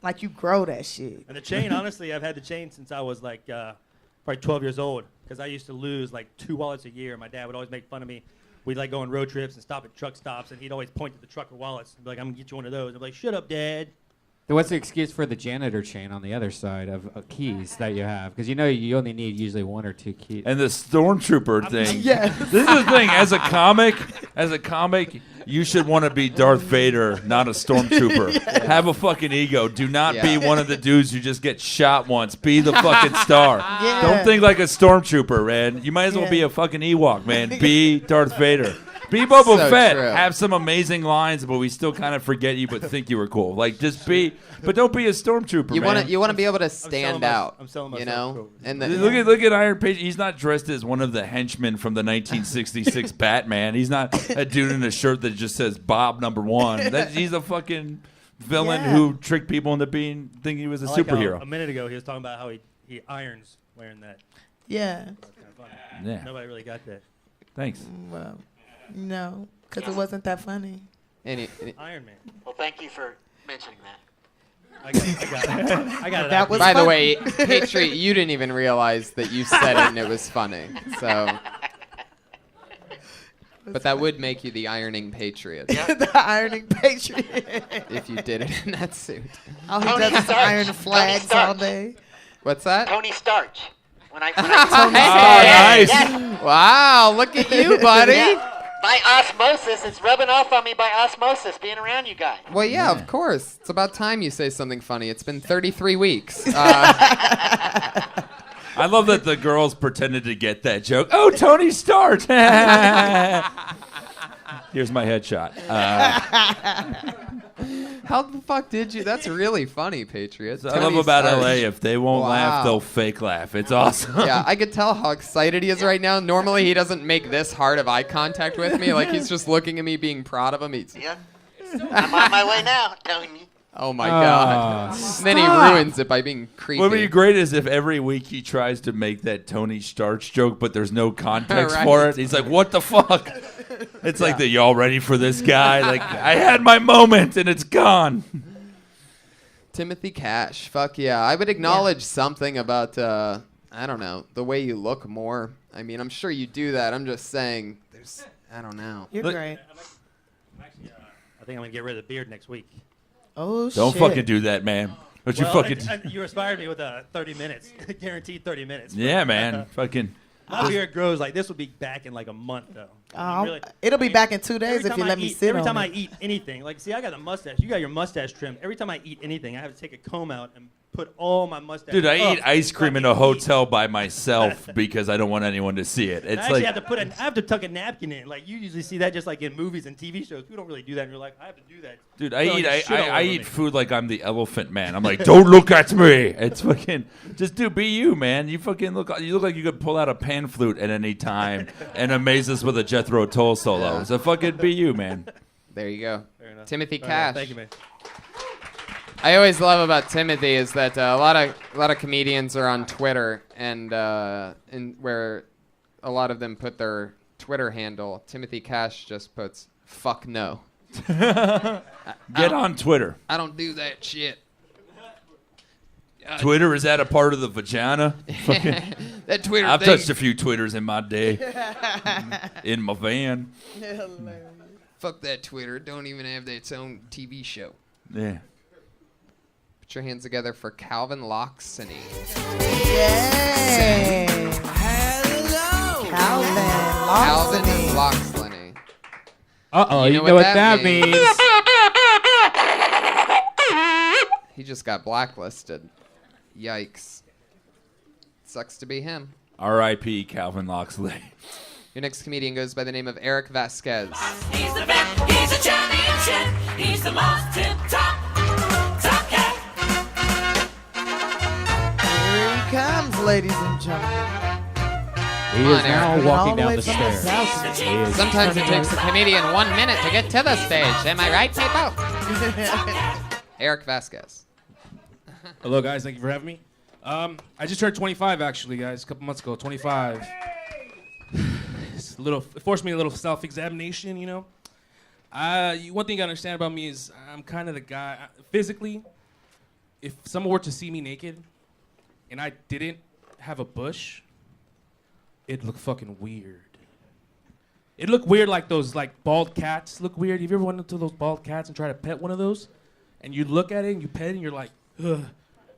Like you grow that shit.
And the chain, honestly, I've had the chain since I was like probably 12 years old because I used to lose like 2 wallets a year. My dad would always make fun of me. We'd like go on road trips and stop at truck stops, and he'd always point to the trucker wallets and be like, I'm going to get you one of those. I'd be like, shut up, Dad.
Then what's the excuse for the janitor chain on the other side of keys that you have? Because you know you only need usually 1 or 2 keys.
And the stormtrooper thing.
Yes.
This is the thing. As a comic, you should want to be Darth Vader, not a stormtrooper. Have a fucking ego. Do not be one of the dudes who just gets shot once. Be the fucking star.
Yeah.
Don't think like a stormtrooper, man. You might as well be a fucking Ewok, man. Be Darth Vader. Be Boba
So
Fett.
true.
Have some amazing lines, but we still kind of forget you, but think you were cool. Like just be, but don't be a stormtrooper.
You
man.
want to be able to stand out.
I'm selling
you
myself
know.
short.
And
Look at Iron Page. He's not dressed as one of the henchmen from the 1966 Batman. He's not a dude in a shirt that just says Bob number 1. He's a fucking villain who tricked people into thinking he was a
Like
superhero.
a minute ago, he was talking about how he irons wearing that.
Yeah.
That's kind of funny.
Yeah.
Nobody really got that.
Thanks.
Well, no, because it wasn't that funny.
Iron Man.
Well, thank you for mentioning that.
I got it. I got it.
That was
By the
funny.
way, Patriot, you didn't even realize that you said it and it was funny. So, but that would make you the ironing patriot
The ironing patriot.
if you did it in that suit.
All he
Tony
does is
Stark.
iron
Tony
flags
Stark.
all day.
What's that?
Tony Starch. When I
nice.
Yes.
Wow, look at you, buddy.
Yeah. By osmosis, it's rubbing off on me by osmosis being around you guys.
Well, yeah, of course. It's about time you say something funny. It's been 33 weeks.
I love that the girls pretended to get that joke. Oh, Tony Stark. Here's my headshot.
How the fuck did you? That's really funny, Patriot.
I love about
Stark.
LA. If they won't laugh,
Wow.
they'll fake laugh. It's awesome.
Yeah, I could tell how excited he is right now. Normally, he doesn't make this hard of eye contact with me. Like, he's just looking at me, being proud of him.
Yeah. I'm on my way now, Tony.
Oh, my God. And then he ruins it by being creepy.
What would be great is if every week he tries to make that Tony Starch joke, but there's no context
Right.
for it. He's like, what the fuck? It's like the y'all ready for this guy? Like, I had my moment and it's gone.
Timothy Cash. Fuck yeah. I would acknowledge something about, I don't know, the way you look more. I mean, I'm sure you do that. I'm just saying, I don't know.
You're great.
I think I'm going to get rid of the beard next week.
Oh, shit.
Don't fucking do that, man. Don't you fucking...
You inspired me with 30 minutes. Guaranteed 30 minutes.
Yeah, man. Fucking...
My beard grows like this will be back in like a month, though.
It'll be back in 2 days if you let me sit on it.
Every time I eat anything, like, see, I got a mustache. You got your mustache trimmed. Every time I eat anything, I have to take a comb out and put all my mustache.
Dude, I eat ice cream in a hotel by myself because I don't want anyone to see it. It's
I actually have to tuck a napkin in. Like, you usually see that just like in movies and TV shows. We don't really do that. And you're like, I have to do that.
Dude, I eat food like I'm the elephant man. I'm like, don't look at me. It's fucking just be you, man. You fucking look like you could pull out a pan flute at any time and amaze us with a Jethro Tull solo. Yeah. So fucking be you, man.
There you go. Timothy Cash.
Thank you, man.
I always love about Timothy is that a lot of comedians are on Twitter and where a lot of them put their Twitter handle. Timothy Cash just puts "fuck no."
Get on Twitter.
I don't do that shit.
Twitter, is that a part of the vagina?
That Twitter.
I've touched a few Twitters in my day. In my van.
Fuck that Twitter. Don't even have its own TV show.
Yeah.
Put your hands together for Calvin Loxley.
Yay!
Hello!
Calvin
Loxley.
Uh-oh, you know what that means.
He just got blacklisted. Yikes. Sucks to be him.
R.I.P. Calvin Loxley.
Your next comedian goes by the name of Eric Vasquez.
He's the best, he's a champion, he's the most tip-top, top cat.
Here he comes, ladies and gentlemen.
He is now walking down the stairs.
Sometimes it takes a comedian 1 minute to get to the stage. Am I right, people? Eric Vasquez.
Hello, guys. Thank you for having me. I just turned 25, actually, guys, a couple months ago. 25. It forced me a little self-examination, you know. One thing you gotta understand about me is I'm kind of the guy. Physically, if someone were to see me naked and I didn't have a bush, it'd look fucking weird. It'd look weird like those bald cats look weird. Have you ever went into those bald cats and try to pet one of those? And you look at it and you pet it and you're like, ugh.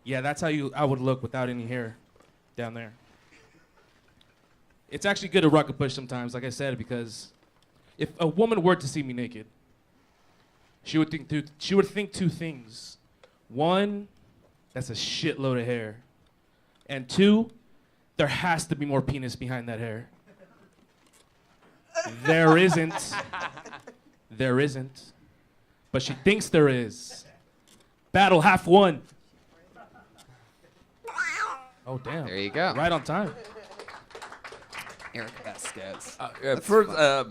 Yeah, that's how I would look without any hair down there. It's actually good to rock a bush sometimes, like I said, because if a woman were to see me naked, she would think two things. One, that's a shitload of hair. And two, there has to be more penis behind that hair. There isn't. There isn't. But she thinks there is. Battle half won. Oh, damn.
There you go.
Right on time.
Eric Vasquez.
First,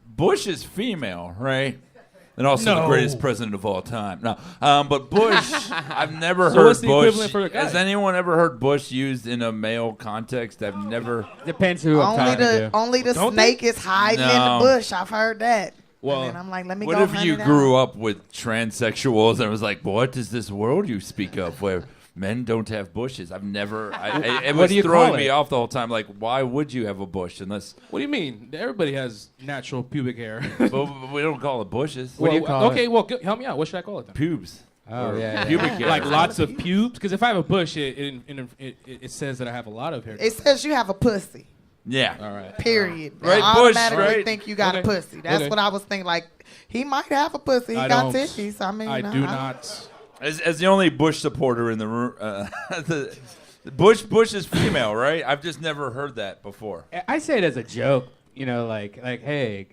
Bush is female, right? And also the greatest president of all time. No, but Bush, I've never heard
what's the
Bush.
equivalent for a guy?
Has anyone ever heard Bush used in a male context? I've never.
Depends who I'm talking to.
Only the snake is hiding in the bush. I've heard that.
Well,
and then I'm like, let me
what
go
if
hunt
you
it
grew
out.
up with transsexuals and was like, what is this world you speak of where men don't have bushes? I've never. It was throwing me off the whole time. Like, why would you have a bush unless?
What do you mean? Everybody has natural pubic hair.
But we don't call it bushes.
What do you call it?
Okay, well, help me out. What should I call it then?
Pubes.
Oh, yeah.
Pubic hair.
Like lots of pubes? Because if I have a bush, it says that I have a lot of hair.
It says you have a pussy.
Yeah.
All right.
Period.
Right,
I
Bush,
automatically
right?
think you got a pussy. That's
Okay.
what I was thinking. Like, he might have a pussy. He
I
got
don't-
titties. I mean,
I do not.
As the only Bush supporter in the room, the Bush is female, right? I've just never heard that before.
I say it as a joke, you know, like hey,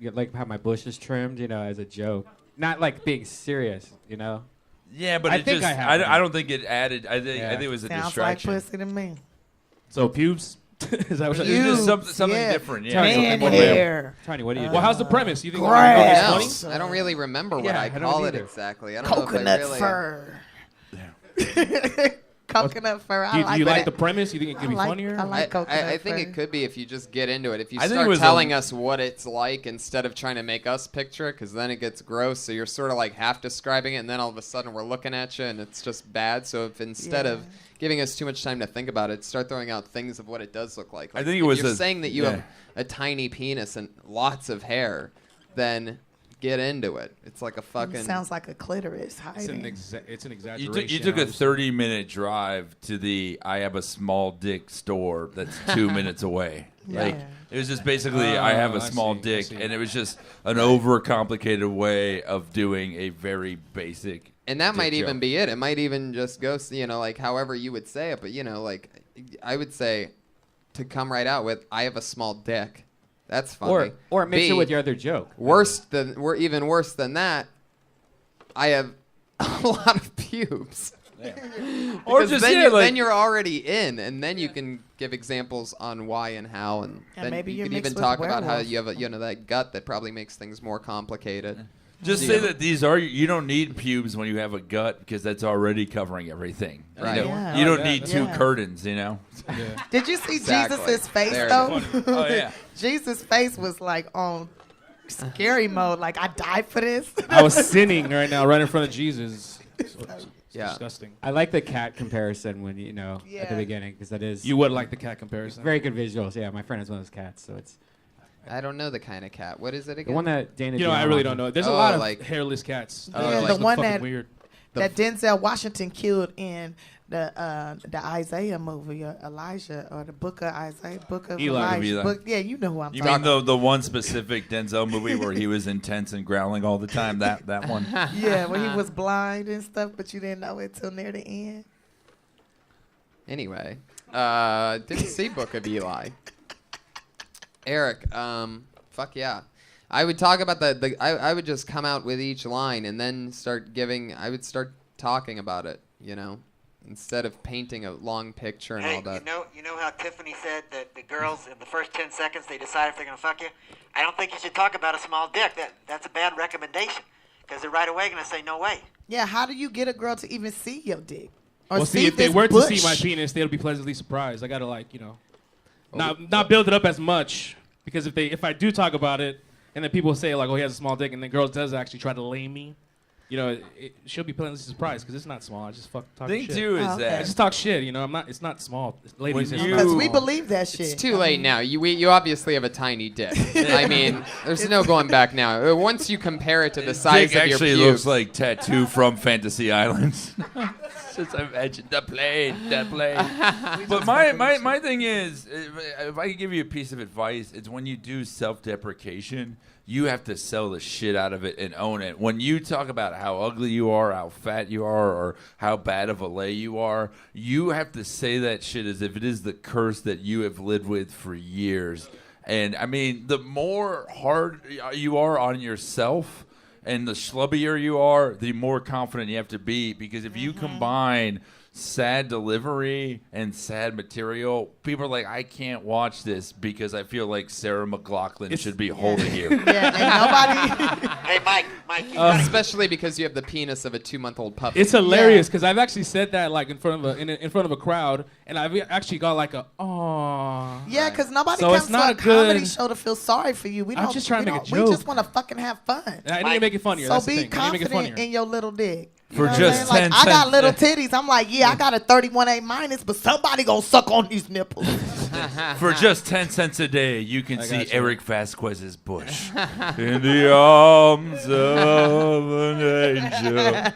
you like how my bush is trimmed, you know, as a joke, not like being serious, you know.
Yeah, but
I
it
think
just,
I have
I don't think it added. I think it was a
Sounds
distraction.
like pussy to me.
So pubes? Is that what
It's
you're
just something different. Yeah.
Man hair.
Tiny, what do you do?
Well, how's the premise? You think
Grass.
it's funny?
I don't really remember what
Yeah,
I
I don't
call it
either.
exactly. I don't know if I
Coconut
really.
fur. Coconut fur.
Do you like
that.
the premise? You think it could be funnier?
I like coconut
I think
fur.
it could be if you just get into it. If you
I think it
start
was
telling us what it's like instead of trying to make us picture it, because then it gets gross. So you're sort of like half describing it, and then all of a sudden we're looking at you, and it's just bad. So if instead of giving us too much time to think about it, start throwing out things of what it does look like.
I think it was
if you're saying that you
yeah.
have a tiny penis and lots of hair, then get into it. It's like a fucking.
It sounds like a clitoris hiding.
It's an exaggeration.
You took a 30-minute drive to the I have a small dick store that's 2 minutes away. Like it was just basically I have a small dick, and it was just an overcomplicated way of doing a very basic.
And that might even
joke.
be it. It might even just go, like however you would say it. But like I would say to come right out with I have a small dick. That's funny.
Or mix it with your other joke.
Even worse than that, I have a lot of pubes.
Or just
then you're already in, and then you can give examples on why and how, and then
maybe
you
you're
can even
mixed with
talk about how
werewolf.
you have that gut that probably makes things more complicated.
Just say that you don't need pubes when you have a gut because that's already covering everything.
Right.
Yeah.
You don't need two curtains, you know?
Did you see
Exactly.
Jesus' face
There
though?
Oh, yeah.
Jesus' face was like on scary mode. Like I died for this.
I was sinning right now, right in front of Jesus. It's disgusting.
I like the cat comparison when at the
Yeah.
beginning because that is
You would like the cat comparison.
very good visuals. Yeah, my friend has one of those cats, so it's
I don't know the kind of cat. What is it again?
the one that Dana.
You know, I really don't know. There's a
Oh,
lot of
like-
hairless cats.
Oh,
Yeah,
like-
the
look
one
fucking
that
weird.
that Denzel Washington killed in the Isaiah movie, Elijah, or the Book of Isaiah, Book of
Eli.
Elijah. Book, yeah, you know who I'm
You
talking
mean the one specific Denzel movie where he was intense and growling all the time? That one?
about. Yeah, when he was blind and stuff, but you didn't know it till near the end.
Anyway, didn't see Book of Eli. Eric, fuck yeah. I would talk about I would just come out with each line and then I would start talking about it, instead of painting a long picture and
Hey,
all that.
you know how Tiffany said that the girls in the first 10 seconds they decide if they're gonna fuck you? I don't think you should talk about a small dick. That's a bad recommendation because they're right away gonna say no way.
Yeah, how do you get a girl to even see your dick? Or
Well, see, if they
this
were to
bush?
see my penis, they'll be pleasantly surprised. I gotta not build it up as much because if I do talk about it and then people say like, oh, he has a small dick, and then girls does actually try to lame me, she'll be pleasantly surprised because it's not small. I just talk
Thing
shit.
too is
Oh, okay.
I
that
just talk shit. It's not small. Ladies,
When
it's
you-
not
Because we
small.
believe that shit.
It's too late now. You obviously have a tiny dick. I mean, there's no going back now. Once you compare it to the size
dick
of your
actually
pubes,
looks like Tattoo from Fantasy Islands. Just imagine the plane. But my thing is, if I could give you a piece of advice, it's when you do self-deprecation, you have to sell the shit out of it and own it. When you talk about how ugly you are, how fat you are, or how bad of a lay you are, you have to say that shit as if it is the curse that you have lived with for years. And I mean, the more hard you are on yourself, and the schlubbier you are, the more confident you have to be. Because if you combine sad delivery and sad material, people are like, I can't watch this because I feel like Sarah McLachlan should be holding you.
Yeah, and nobody.
Hey, Mike, you gotta
especially because you have the penis of a 2-month-old puppy.
It's hilarious because I've actually said that like in front of a crowd, and I've actually got like a aww.
Yeah, because nobody
So
comes
it's
to
not
a
a
comedy
good-
show to feel sorry for you. We
I'm
don't.
just trying
we
to make a
don't- We
joke.
just want to fucking have fun.
And I need to make it funnier.
So
That's the
be
thing. I need to make it
confident
funnier.
in your little dick. You
For
know what
just
I'm saying?
10
Like, I got
cents.
little titties. I'm like, yeah, I got a 31A minus, but somebody gonna suck on these nipples.
For just 10 cents a day, you can
I
see
got you.
Eric Vasquez's bush in the arms of an angel.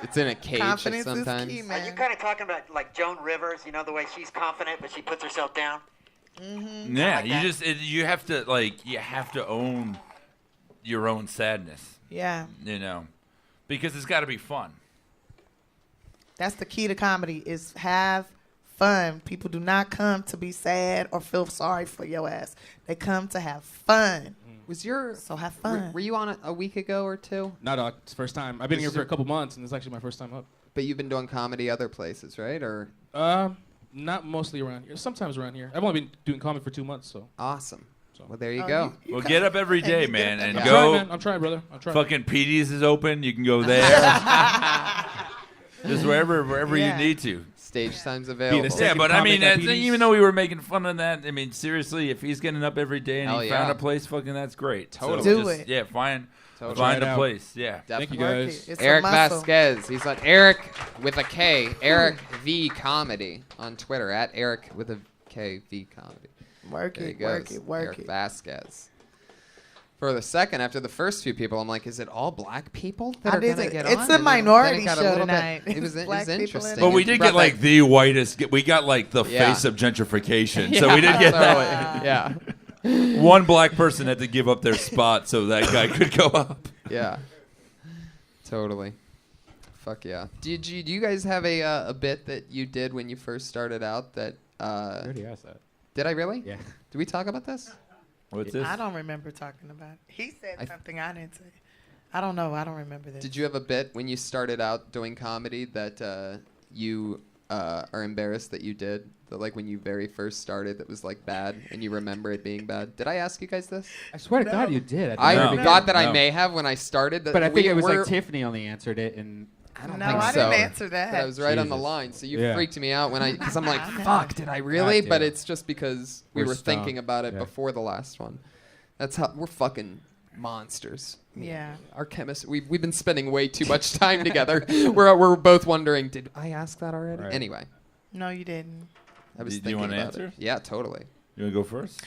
It's in a cage
Confidence
sometimes.
is key,
Are you
man.
kind of talking about like Joan Rivers? You know the way she's confident, but she puts herself down.
Yeah,
like
you
that.
you have to own your own sadness,
Yeah,
because it's got to be fun.
that's the key to comedy: is have fun. People do not come to be sad or feel sorry for your ass. They come to have fun. So have fun.
Were you on it a week ago or two?
Not it's the first time. I've been here for a couple months, and it's actually my first time up.
But you've been doing comedy other places, right? Or
Not mostly around here. Sometimes around here. I've only been doing comedy for 2 months, so.
awesome. Well, there you
Oh,
go.
you
Well,
come-
get up every
and
day,
you get
man,
up
and
every
I'm trying,
go.
man. I'm trying, brother. I'm trying.
Fucking Petey's is open. You can go there. Just wherever
Yeah.
you need to.
stage time's available.
Yeah, but I mean, even though we were making fun of that, I mean, seriously, if he's getting up every day and
Hell
he
yeah.
found a place, fucking that's great.
Totally.
So
Do
just,
it.
Yeah, find
Totally.
a place. Yeah.
Thank you,
Definitely.
guys.
It's a
Eric
muscle.
Vasquez. He's on Eric with a K. Eric V Comedy on Twitter at Eric with a K V Comedy.
Work
There he
it, work
goes.
it, work
Eric
it.
Vasquez. For the second, after the first few people, I'm like, is it all black people that
I
are going to
didn't-
get
it's
on?
a
And then
minority
it got a
show
little bit-
tonight.
It was
Black people in
interesting.
it.
But we
It
did
brought
get like
that-
the whitest. We got like the
Yeah.
face of gentrification.
Yeah,
So we did get that.
totally. Yeah.
One black person had to give up their spot so that guy could go up.
Yeah. Totally. Fuck yeah. Do you guys have a bit that you did when you first started out that
I already asked that.
Did I really?
Yeah.
Did we talk about this?
What's this?
I don't remember talking about it. He said something I didn't say. I don't know. I don't remember this.
Did you have a bit when you started out doing comedy that you are embarrassed that you did? That like when you very first started that was like bad and you remember it being bad? Did I ask you guys this?
I swear to God, you did. At the
I
very
thought
beginning.
that I may have when I started. That
But I think it was
we're-
like Tiffany only answered it, and
I don't
No,
think
I
so.
didn't answer that.
But I was right on the
Jesus.
line, so you
Yeah.
freaked me out when because I'm like,
I know.
fuck, did I really?
God
But
damn.
it's just because we
We're
were thinking
stoned.
about it
Yeah.
before the last one. That's how we're fucking monsters.
Yeah.
Our chemist, we've been spending way too much time together. We're both wondering, did I ask that already?
Right.
Anyway,
No, you didn't.
I was
Do you
thinking
wanna
about
answer?
it. Yeah, totally.
You want to go first?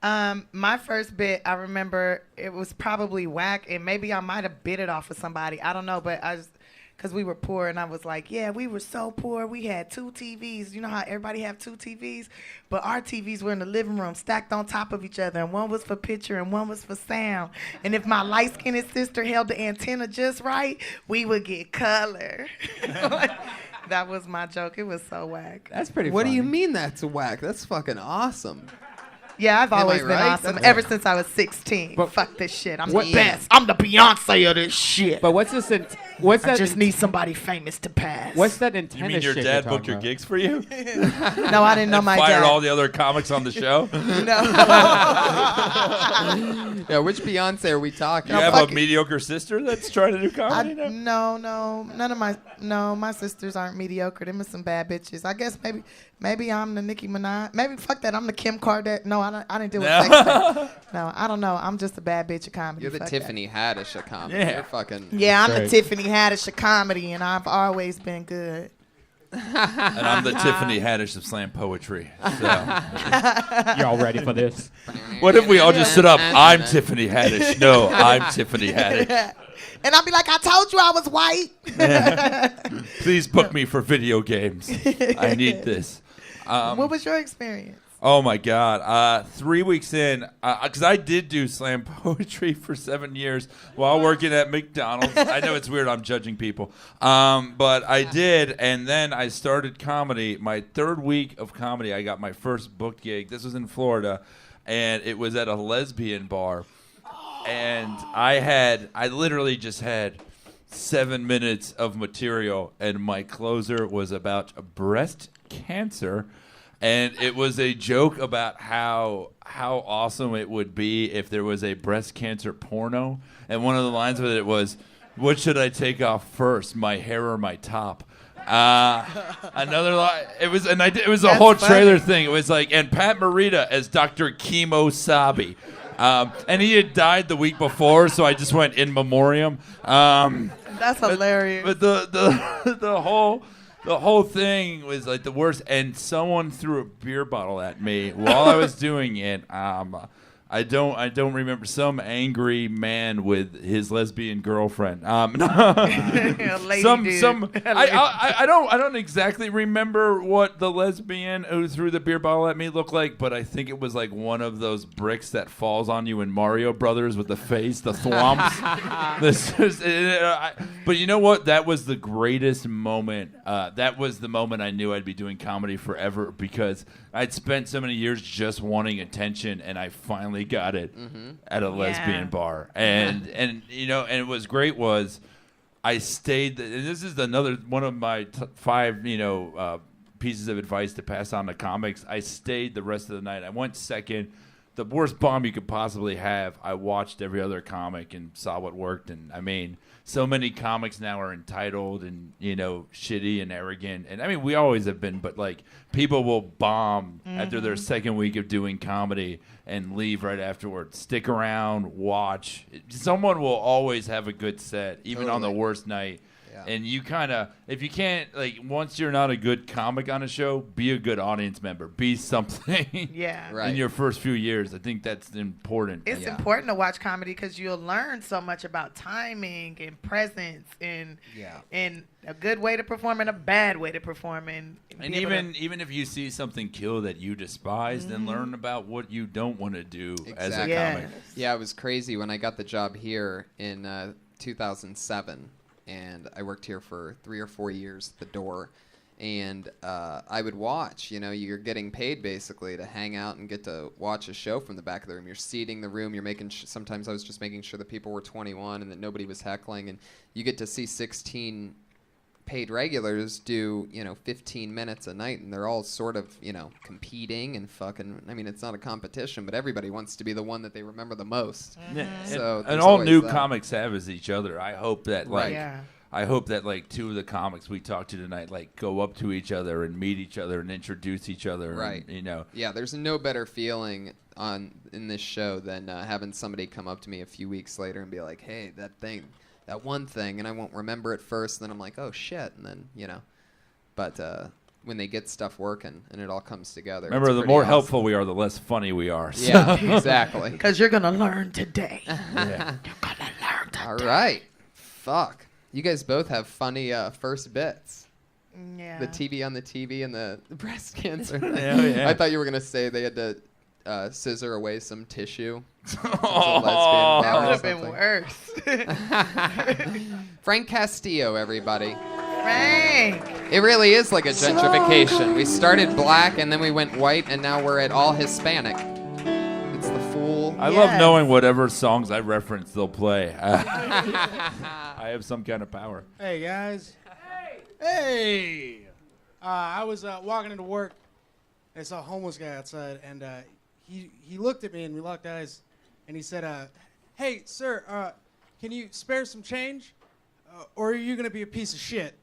My first bit, I remember it was probably whack, and maybe I might have bit it off of somebody. I don't know, but I was, because we were poor, and I was like, yeah, we were so poor. We had 2 TVs. You know how everybody have 2 TVs? But our TVs were in the living room, stacked on top of each other, and one was for picture and one was for sound. And if my light-skinned sister held the antenna just right, we would get color. That was my joke. It was so whack.
that's pretty.
What do
funny.
you mean that's whack? That's fucking awesome.
Yeah, I've
Am I
always been
right?
awesome.
That's-
Ever since I was 16.
But-
Fuck this shit. I'm
What-
the best. I'm the Beyonce of this shit.
But what's this? What's
I
that?
just need somebody famous to pass.
What's that antenna
You mean your
shit
dad
you're
booked your
talking
gigs for you?
No, I didn't know my
Fired
dad.
all the other comics on the show?
Yeah, which Beyonce are we talking?
You have
fuck
a
it.
mediocre sister that's trying to do comedy now?
No, none of my sisters aren't mediocre. Them are some bad bitches. I guess maybe I'm the Nicki Minaj. Maybe fuck that. I'm the Kim Kardashian. No, I didn't deal with sex. No, I don't know. I'm just a bad bitch of comedy.
You're the
Fuck
Tiffany Haddish of comedy.
Yeah.
You're fucking.
that. Yeah, I'm the
Right.
Tiffany Haddish of comedy, and I've always been good.
And I'm the Tiffany Haddish of slam poetry. So.
Y'all ready for this?
What if we all just stood up? I'm Tiffany Haddish. No, I'm Tiffany Haddish.
And I'll be like, I told you I was white.
Please book me for video games. I need this.
What was your experience?
Oh my God! 3 weeks in, because I did do slam poetry for 7 years while working at McDonald's. I know it's weird. I'm judging people, but I did, and then I started comedy. My 3rd week of comedy, I got my first booked gig. This was in Florida, and it was at a lesbian bar, and I literally just had 7 minutes of material, and my closer was about breast cancer. And it was a joke about how awesome it would be if there was a breast cancer porno. And one of the lines of it was, "What should I take off first, my hair or my top?" Another line. It was, and it was a
That's
whole
funny.
trailer thing. It was like, and Pat Morita as Dr. Chemo Sabi. And he had died the week before, so I just went in memoriam.
That's hilarious.
But the whole thing was like the worst, and someone threw a beer bottle at me while I was doing it. I don't remember, some angry man with his lesbian girlfriend.
Lady dude.
I don't exactly remember what the lesbian who threw the beer bottle at me looked like, but I think it was like one of those bricks that falls on you in Mario Brothers with the face, the thwomps. But you know what? That was the greatest moment. That was the moment I knew I'd be doing comedy forever, because I'd spent so many years just wanting attention, and I finally got it at a lesbian bar. And you know, and it was great was I stayed. And this is another one of my 5 pieces of advice to pass on to comics. I stayed the rest of the night. I went second the worst bomb you could possibly have. I watched every other comic and saw what worked. And, I mean, so many comics now are entitled and, shitty and arrogant. And, I mean, we always have been. But, like, people will bomb after their second week of doing comedy and leave right afterwards. Stick around, watch. Someone will always have a good set, even on the worst night. Yeah. And you kind of, if you can't, like, once you're not a good comic on a show, be a good audience member. Be something in your first few years. I think that's important.
It's important to watch comedy because you'll learn so much about timing and presence and a good way to perform and a bad way to perform. And
even if you see something kill that you despise, then learn about what you don't want to do as a comic.
Yeah, it was crazy when I got the job here in 2007. And I worked here for 3 or 4 years at the door. And I would watch, you're getting paid basically to hang out and get to watch a show from the back of the room. You're seating the room. You're making sometimes I was just making sure that people were 21 and that nobody was heckling. And you get to see 16 paid regulars do, 15 minutes a night. And they're all sort of, competing and fucking, I mean, it's not a competition, but everybody wants to be the one that they remember the most. So
and all new comics have is each other. I hope that, like, 2 of the comics we talked to tonight, like, go up to each other and meet each other and introduce each other.
Right.
And,
Yeah, there's no better feeling in this show than having somebody come up to me a few weeks later and be like, hey, that one thing, and I won't remember it first, and then I'm like, oh, shit, and then, But when they get stuff working and it all comes together.
Remember, the more helpful we are, the less funny we are. So.
Yeah, exactly.
Because you're going to learn today.
You're going to learn today. All right. Fuck. You guys both have funny first bits.
Yeah.
The TV on the TV and the breast cancer thing.
Yeah.
I thought you were going to say they had to scissor away some tissue.
That would have been worse.
Frank Castillo, everybody.
Frank.
It really is like a gentrification. We started black and then we went white and now we're at all Hispanic. It's the fool.
I love knowing whatever songs I reference they'll play. I have some kind of power.
Hey, guys. Hey. I was walking into work and I saw a homeless guy outside and he looked at me and we locked eyes and he said, hey, sir, can you spare some change? Or are you going to be a piece of shit?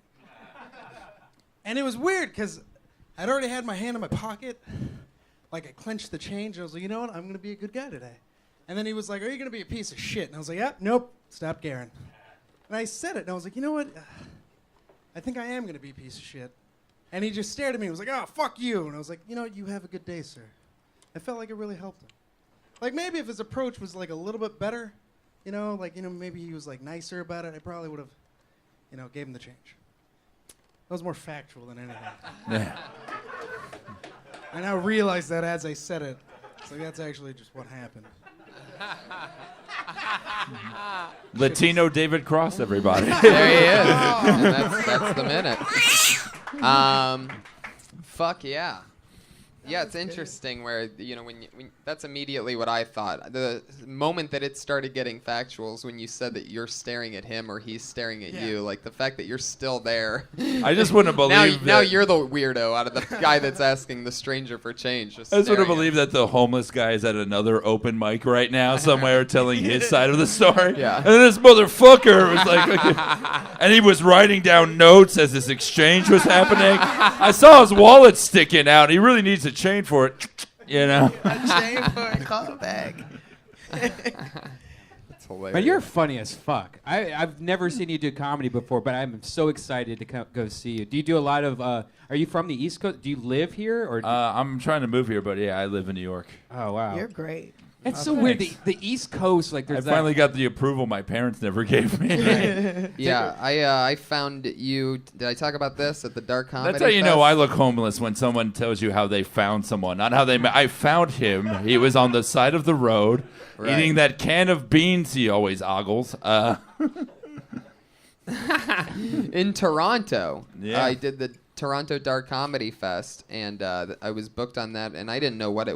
And it was weird because I'd already had my hand in my pocket. Like, I clenched the change. I was like, you know what? I'm going to be a good guy today. And then he was like, are you going to be a piece of shit? And I was like, yeah, nope, stop caring. And I said it, and I was like, you know what? I think I am going to be a piece of shit. And he just stared at me and was like, oh, fuck you. And I was like, you know what? You have a good day, sir. I felt like it really helped him. Like, maybe if his approach was, like, a little bit better, maybe he was, like, nicer about it, I probably would have, gave him the change. That was more factual than anything.
Yeah.
I now realize that as I said it. It's like, that's actually just what happened.
Latino David Cross, everybody.
There he is. And that's the minute. Fuck yeah. Yeah, it's interesting where, when that's immediately what I thought. The moment that it started getting factual is when you said that you're staring at him or he's staring at you. Like, the fact that you're still there.
I just wouldn't believe
now you're the weirdo out of the guy that's asking the stranger for change.
I just wouldn't believe that the homeless guy is at another open mic right now somewhere telling his side of the story.
Yeah.
And then this motherfucker was like, okay. And he was writing down notes as this exchange was happening. I saw his wallet sticking out. He really needs to chain for it,
A chain for a callback.
That's hilarious.
But you're funny as fuck. I've never seen you do comedy before, but I'm so excited to go see you. Do you do a lot of? Are you from the East Coast? Do you live here or?
I'm trying to move here, but yeah, I live in New York.
Oh wow,
You're great.
It's so weird. The East Coast, like
I finally got the approval my parents never gave me.
Yeah, I found you. Did I talk about this at the Dark Comedy
That's how you
Fest?
know I look homeless, when someone tells you how they found someone, not how they met. I found him. He was on the side of the road, eating that can of beans he always ogles.
In Toronto.
Yeah.
I did the Toronto Dark Comedy Fest, and I was booked on that, and I didn't know what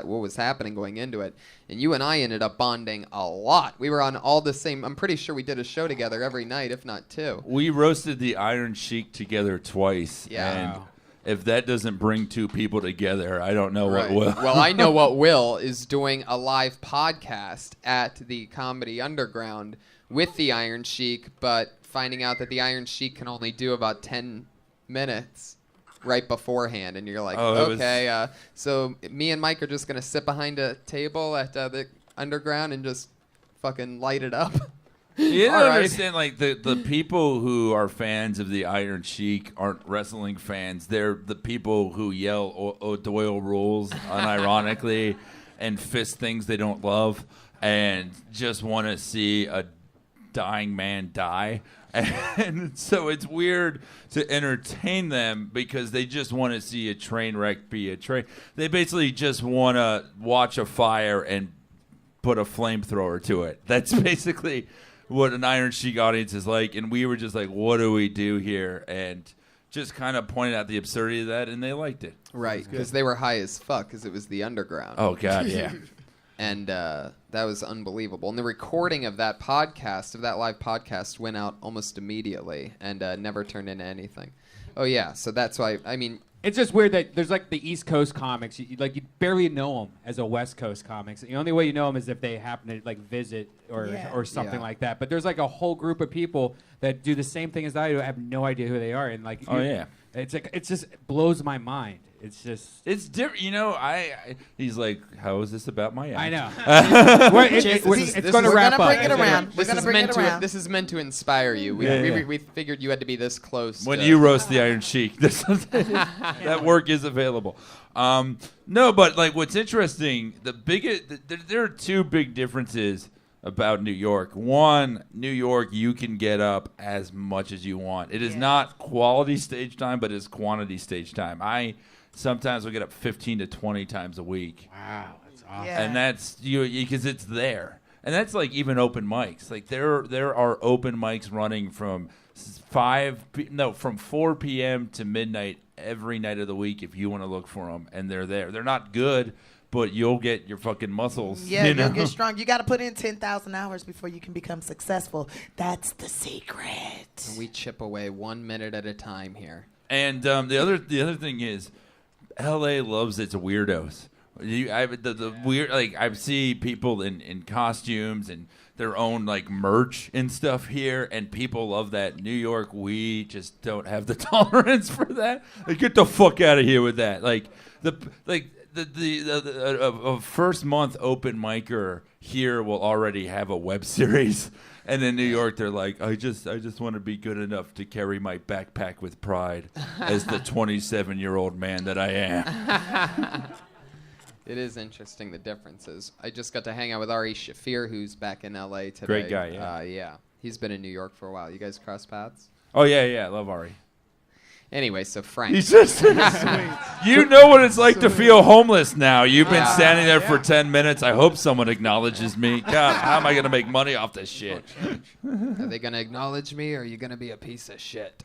was happening going into it. And you and I ended up bonding a lot. We were on all the same. I'm pretty sure we did a show together every night, if not two.
We roasted the Iron Sheik together twice.
Yeah.
And if that doesn't bring two people together, I don't know
Right.
what will.
Well, I know what will is doing a live podcast at the Comedy Underground with the Iron Sheik, but finding out that the Iron Sheik can only do about 10 minutes right beforehand, and you're like, okay, so me and Mike are just gonna sit behind a table at the Underground and just fucking light it up.
You don't
All right.
understand, like, the people who are fans of the Iron Sheik aren't wrestling fans. They're the people who yell O'Doyle rules unironically and fist things they don't love and just want to see a dying man die. And so it's weird to entertain them because they just want to see a train wreck be a train. They basically just want to watch a fire and put a flamethrower to it. That's basically what an Iron Sheik audience is like, and we were just like, what do we do here? And just kind of pointed out the absurdity of that, and they liked it.
Right, because they were high as fuck because it was the Underground.
Oh, God, yeah.
And that was unbelievable. And the recording of that podcast, of that live podcast, went out almost immediately and never turned into anything. Oh, yeah, so that's why, I mean...
It's just weird that there's like the East Coast comics. You barely know them as a West Coast comics. The only way you know them is if they happen to like visit or something like that. But there's like a whole group of people that do the same thing as I do. I have no idea who they are, and like, it's like it just blows my mind. It's just
it's different. You know, he's like, how is this about my act?
I know. It's going to wrap up.
Bring it around. We're gonna bring it around.
This is meant to inspire you. We figured you had to be this close.
When you roast the Iron Sheik, that work is available. No, but like what's interesting, there are two big differences about New York. One, New York, you can get up as much as you want. It is not quality stage time, but it's quantity stage time. Sometimes will get up 15 to 20 times a week.
Wow, that's awesome.
Yeah.
And that's because it's there. And that's like even open mics. Like there are open mics running from 4 p.m. to midnight every night of the week if you want to look for them, and they're there. They're not good, but you'll get your fucking muscles.
Yeah, you'll get strong. You got to put in 10,000 hours before you can become successful. That's the secret.
And we chip away 1 minute at a time here.
And the other thing is, L.A. loves its weirdos. The weird, like I see people in costumes and their own like merch and stuff here, and people love that. New York, we just don't have the tolerance for that. Like, get the fuck out of here with that. Like a first month open micer here will already have a web series. And in New York, they're like, I just want to be good enough to carry my backpack with pride as the 27-year-old man that I am.
It is interesting, the differences. I just got to hang out with Ari Shafir, who's back in L.A. today.
Great guy, yeah.
Yeah. He's been in New York for a while. You guys cross paths?
Oh, yeah, I love Ari.
Anyway, so Frank.
He's just you know what it's like to feel homeless now. You've been standing there for 10 minutes. I hope someone acknowledges me. God, how am I going to make money off this shit?
Are they going to acknowledge me, or are you going to be a piece of shit?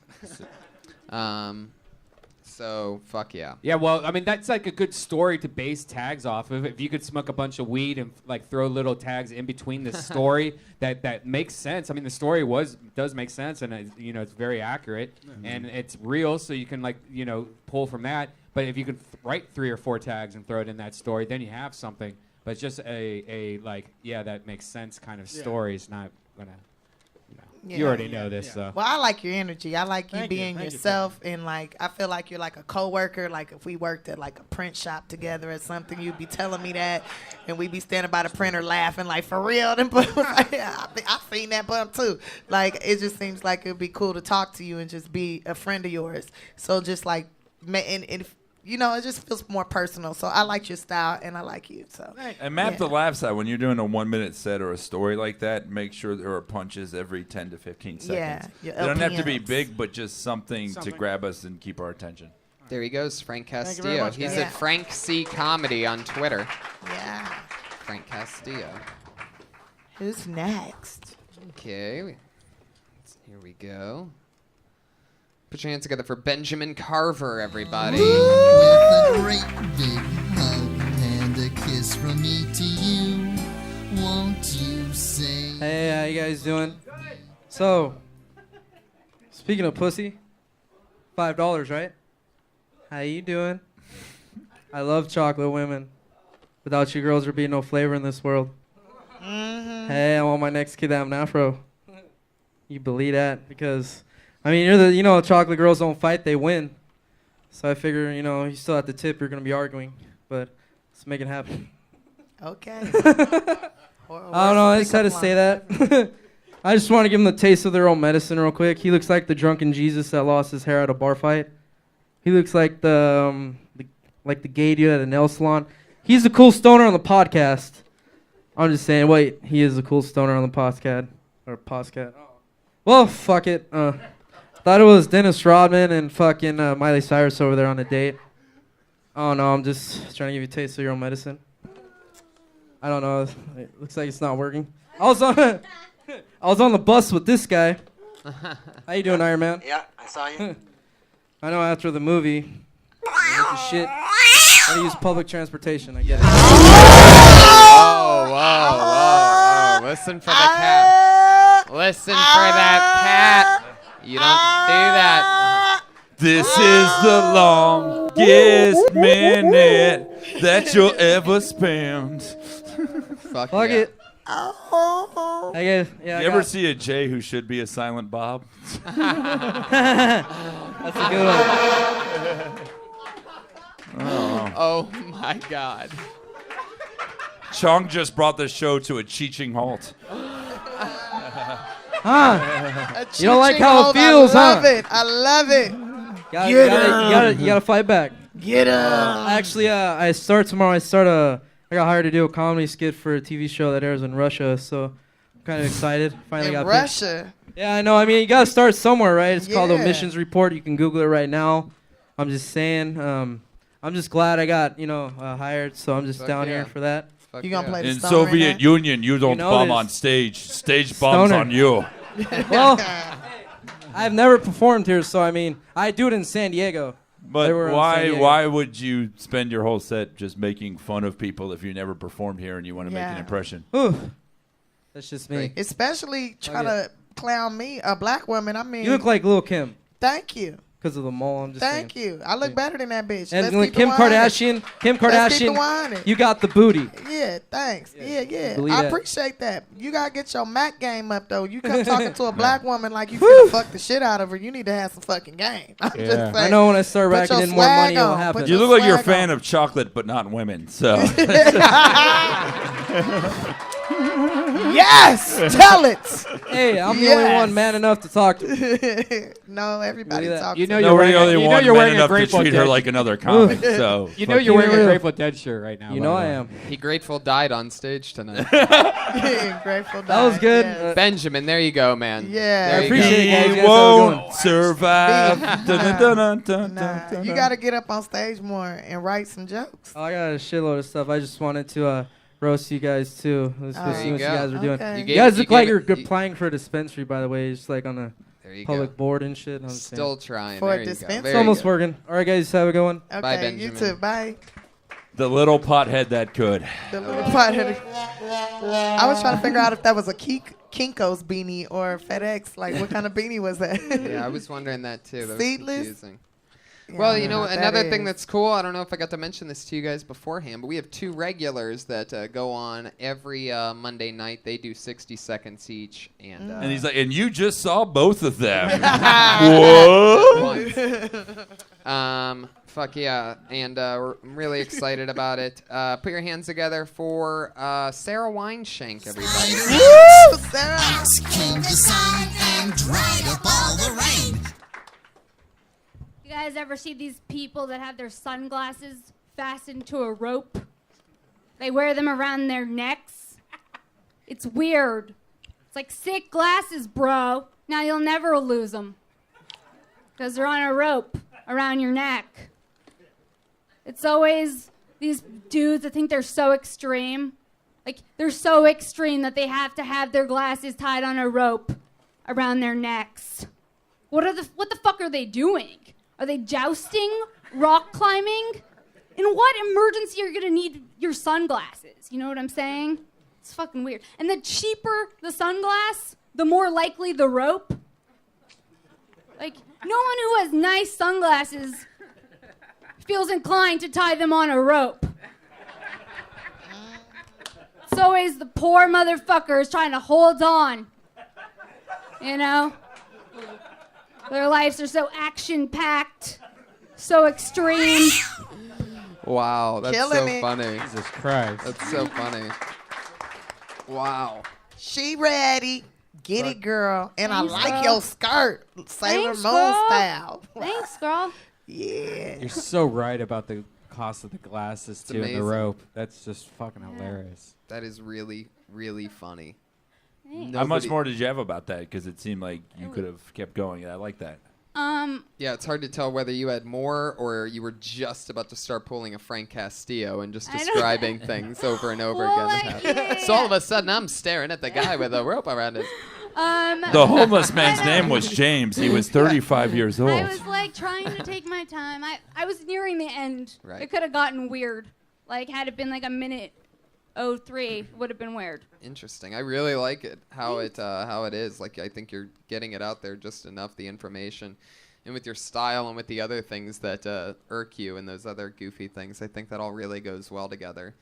So, fuck yeah.
Yeah, well, I mean, that's like a good story to base tags off of. If you could smoke a bunch of weed and like throw little tags in between the story, that makes sense. I mean, the story does make sense, and it's very accurate, and it's real, so you can pull from that. But if you could write 3 or 4 tags and throw it in that story, then you have something. But it's just that makes sense kind of story is not gonna. You already know this. So.
Well, I like your energy. I like you being yourself, and like I feel like you're like a coworker. Like if we worked at like a print shop together or something, you'd be telling me that, and we'd be standing by the printer laughing like, for real. Them bums, I've seen that bump too. Like it just seems like it'd be cool to talk to you and just be a friend of yours. So just like, and it just feels more personal. So I like your style, and I like you. So
and map the laugh side when you're doing a 1-minute set or a story like that. Make sure there are punches every 10 to 15 seconds.
Yeah,
they don't have to be big, but just something to grab us and keep our attention.
There he goes, Frank Castillo. He's at Frank C Comedy on Twitter.
Yeah.
Frank Castillo.
Who's next?
Okay. Here we go. Put your hands together for Benjamin Carver, everybody.
With a great big hug and a kiss from me to you, won't you say?
Hey, how you guys doing? So, speaking of pussy, $5, right? How you doing? I love chocolate women. Without you girls, there'd be no flavor in this world.
Mm-hmm.
Hey, I want my next kid to have an afro. You believe that? Because, I mean, chocolate girls don't fight, they win. So I figure, you still at the tip, you're going to be arguing. But let's make it happen.
Okay.
I don't know, I just had to say that. I just want to give them the taste of their own medicine real quick. He looks like the drunken Jesus that lost his hair at a bar fight. He looks like the gay dude at a nail salon. He's the cool stoner on the podcast. I'm just saying, wait, he is the cool stoner on the podcast. Or podcast. Well, fuck it. Thought it was Dennis Rodman and fucking Miley Cyrus over there on a date. Oh no, I'm just trying to give you a taste of your own medicine. I don't know. It looks like it's not working. I was on the bus with this guy. How you doing, Iron Man?
Yeah, I saw you.
I know after the movie, shit. I use public transportation. I get it.
Whoa. Listen for the cat. Listen for that cat. You don't do that.
This is the longest minute that you'll ever spend.
Fuck
it.
You ever see a Jay who should be a silent Bob?
That's a good one.
Oh my God.
Chong just brought the show to a cheeching halt.
You don't like how it feels, huh?
I love it.
You gotta fight back.
Get him.
Actually, I start tomorrow. I got hired to do a comedy skit for a TV show that airs in Russia, so I'm kind of excited. Finally got
Russia.
picked. Yeah, I know. I mean, you gotta start somewhere, right? It's called
Yeah.
Omissions Report. You can Google it right now. I'm just saying. I'm just glad I got hired, so I'm just
Fuck
down
yeah.
here for that.
Fuck
You gonna play the
In
stoner
Soviet
that?
Union, you don't
know
bum
this.
on stage. Stage bums
Stoner.
on you.
Well, I've never performed here, so I mean, I do it in San Diego.
But
They were in San Diego.
why would you spend your whole set just making fun of people if you never performed here and you want to make an
Yeah.
impression?
Whew. That's just me.
Especially trying to clown me, a black woman. I mean,
You look like Lil' Kim
Thank you.
because of the mole. I'm just saying.
Thank you. I look better than that bitch.
And
Let's
like
keep
Kim
it 100.
Kardashian,
Let's keep it 100.
you got the booty.
Yeah, thanks. Yeah.
Believe
I
that.
appreciate that. You gotta get your Mac game up though. You come talking to a black woman like you finna fuck the shit out of her. You need to have some fucking game. I'm just saying.
I know when I start
Put
racking
your
in more
swag
money, it'll
on.
happen.
Put
You
your
look like you're a
swag
fan
on.
of chocolate, but not women. So
Yes, tell it.
Hey, I'm the only one man enough to talk to.
No, everybody
Believe that.
talks.
You know
to
you're
no, we're
wearing
the only
you know
one
you're
man
wearing a
enough to
Grateful
treat her
Dead.
like another comic. So
You know
fuck
you're
you.
wearing a Grateful Dead shirt right now.
You know
by
I
the way.
am.
He Grateful died on stage tonight.
Grateful
That was
Dead,
good.
yes.
Benjamin, there you go, man.
Yeah.
There
I
you
appreciate
go.
it, guys.
He
You guys have a good
won't survive. Dun, dun, dun, dun,
Nah,
dun,
you
dun.
gotta get up on stage more and write some jokes.
Oh, I got a shitload of stuff. I just wanted to roast you guys too. Let's
Oh,
just see
there
what
you
you
go.
guys are doing.
Okay.
You
You guys look
gave
like
it-
you're
you-
applying for a dispensary, by the way. Just like on a
There you
public
go.
board and shit. I'm just saying.
Still trying.
For a
There you go.
dispensary?
There
It's
you
almost
go.
working. All right, guys, have a good one.
Okay,
Bye,
you
Benjamin.
too. Bye.
The little pothead that could.
The little pothead. I was trying to figure out if that was a Kinko's beanie or FedEx. Like, what kind of beanie was that?
Yeah, I was wondering that too. That was
Seedless?
confusing.
Yeah,
Well,
I
you
don't
know,
what that
another thing
is.
that's cool, I don't know if I got to mention this to you guys beforehand, but we have 2 regulars that go on every Monday night. They do 60 seconds each. And,
And he's like, and you just saw both of them.
Once. Fuck yeah. And I'm really excited about it. Put your hands together for Sarah Wineshank, everybody.
Woo, Sarah.
Ice came the sun and dried up all the rain.
You guys ever see these people that have their sunglasses fastened to a rope? They wear them around their necks. It's weird. It's like sick glasses, bro. Now you'll never lose them. Because they're on a rope around your neck. It's always these dudes that think they're so extreme. Like, they're so extreme that they have to have their glasses tied on a rope around their necks. What the fuck are they doing? Are they jousting? Rock climbing? In what emergency are you gonna need your sunglasses? You know what I'm saying? It's fucking weird. And the cheaper the sunglass, the more likely the rope. Like, no one who has nice sunglasses feels inclined to tie them on a rope. It's always the poor motherfuckers trying to hold on. You know? Their lives are so action-packed, so extreme.
Wow, that's
Killing
so
it.
funny.
Jesus Christ.
That's so funny. Wow.
She ready. Get it, girl. And
Thanks,
I like
girl.
your skirt. Sailor
Thanks,
Moon
girl.
style.
Thanks, girl.
Yeah.
You're so right about the cost of the glasses, too, and the
amazing.
rope. That's just fucking hilarious.
That is really, really funny.
How much more did you have about that? Because it seemed like you could have kept going. I like that.
Yeah, it's hard to tell whether you had more or you were just about to start pulling a Frank Castillo and just describing things over and over again. So all of a sudden, I'm staring at the guy with a rope around his.
The homeless man's name was James. He was 35 years old.
I was like trying to take my time. I was nearing the end.
Right.
It could have gotten weird. Like had it been like a minute 03, would have been weird.
Interesting. I really like it how it is. Like I think you're getting it out there just enough, the information, and with your style and with the other things that irk you and those other goofy things. I think that all really goes well together.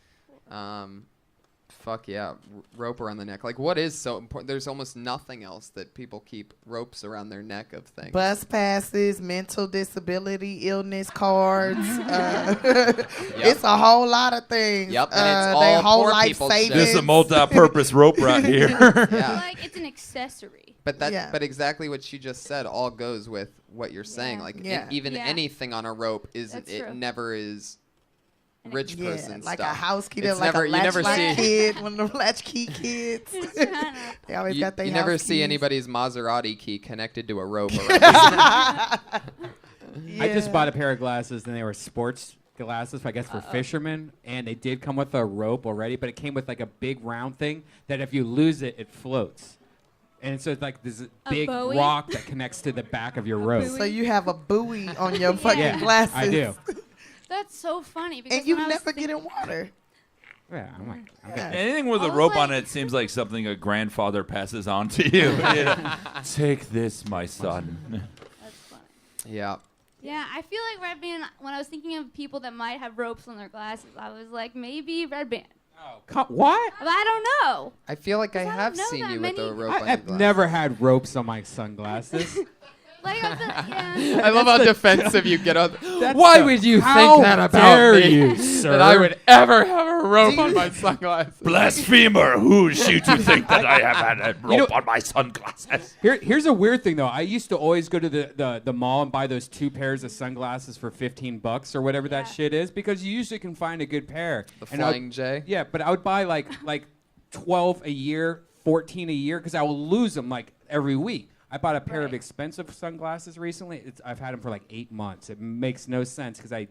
Fuck yeah, rope around the neck. Like what is so important? There's almost nothing else that people keep ropes around their neck of things.
Bus passes, mental disability, illness cards. It's a whole lot of things.
Yep, and it's all
their whole
poor
life
people's
savings.
This is a multi-purpose rope right here.
Yeah.
Like it's an accessory.
But but exactly what she just said all goes with what you're saying. Like even anything on a rope never is rich person
like
stuff.
a house key, like
never,
a
you never see
kid, one of the latchkey kids. They always got their
you never
house
see
keys.
anybody's Maserati key connected to a rope. Around
I just bought a pair of glasses, and they were sports glasses, I guess, for fishermen, and they did come with a rope already, but it came with like a big round thing that if you lose it, it floats. And so it's like this big
buoy?
rock that connects to the back of your rope.
So you have a buoy on your fucking glasses.
I do.
That's so funny because
And you
when I was
never get in water.
Yeah, I'm like,
Anything with a rope on it seems like something a grandfather passes on to you. Take this, my son.
That's funny.
Yeah.
Yeah, I feel like Red Band, when I was thinking of people that might have ropes on their glasses, I was like, maybe Red Band.
What?
But I don't know.
I feel like I
don't
have
know
seen
that
you with a
many-
rope on your
I've
glass.
never had ropes on my sunglasses.
Like, yeah.
I love how defensive you get on.
That's
Why
the-
would you
how
think that about
dare
me?
you, sir?
That I would ever have a rope on my sunglasses.
Blasphemer! Who's you to think that I have had a rope on my sunglasses?
Here's a weird thing though. I used to always go to the mall and buy those 2 pairs of sunglasses for $15 or whatever that shit is, because you usually can find a good pair.
The
And I would-
Flying J?
Yeah, but I would buy like 12 a year, 14 a year, because I will lose them like every week. I bought a pair of expensive sunglasses recently. I've had them for like 8 months. It makes no sense because I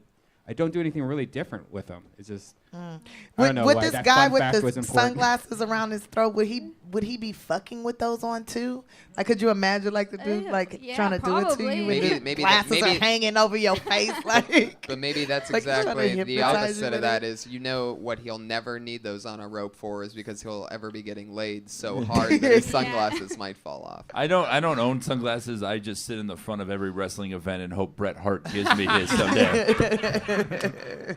don't do anything really different with them. It's just I don't know
Would
why
this
that
guy
fun
with
fact was
the
important.
sunglasses around his throat, would he be fucking with those on too? Like, could you imagine like the dude like
yeah,
trying to do it to
probably.
you
Maybe-
with
maybe
the
that-
glasses
maybe-
are hanging over your face like?
But maybe that's
Like, trying to
exactly the
hypnotize you
opposite
with
of that
it.
is, you know, what he'll never need those on a rope for is because he'll ever be getting laid so hard that his sunglasses might fall off.
I don't own sunglasses. I just sit in the front of every wrestling event and hope Bret Hart gives me his someday.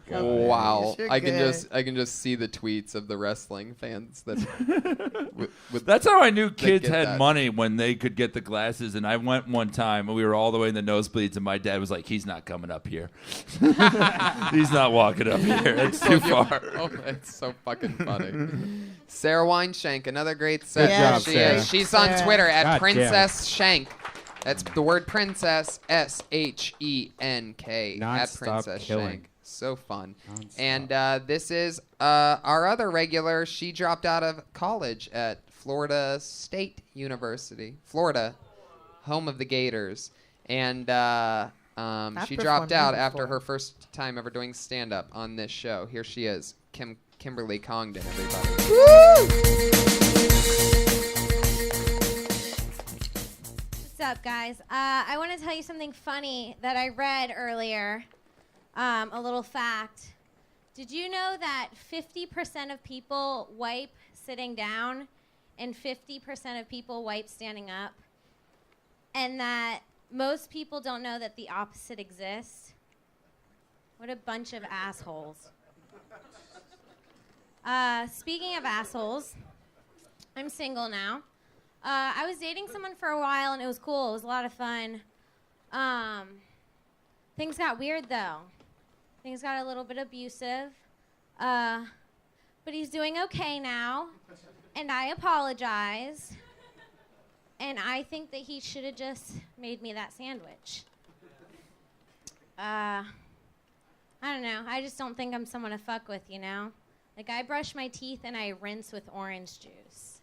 Wow,
You're
I can
good.
just see the tweets of the wrestling fans that. with
That's how I knew
that
kids
get
had
that.
money, when they could get the glasses. And I went one time, and we were all the way in the nosebleeds, and my dad was like, "He's not coming up here. He's not walking up here. It's too far."
Oh, it's so fucking funny. Sarah Weinshank, another great set.
Good job,
she
Sarah.
is. She's on Twitter at
God damn.
Princess Shank. That's the word princess, SHENK, at
Non-stop
Princess
killing.
Shank. So fun.
Non-stop.
And this is our other regular. She dropped out of college at Florida State University, Florida, home of the Gators. And she dropped out after her first time ever doing stand-up on this show. Here she is, Kimberly Congdon, everybody.
What's up, guys? I want to tell you something funny that I read earlier. A little fact. Did you know that 50% of people wipe sitting down and 50% of people wipe standing up? And that most people don't know that the opposite exists. What a bunch of assholes. Speaking of assholes, I'm single now. I was dating someone for a while, and it was cool. It was a lot of fun. Things got weird, though. Things got a little bit abusive. But he's doing okay now, and I apologize. And I think that he should have just made me that sandwich. I don't know. I just don't think I'm someone to fuck with, you know? Like, I brush my teeth and I rinse with orange juice.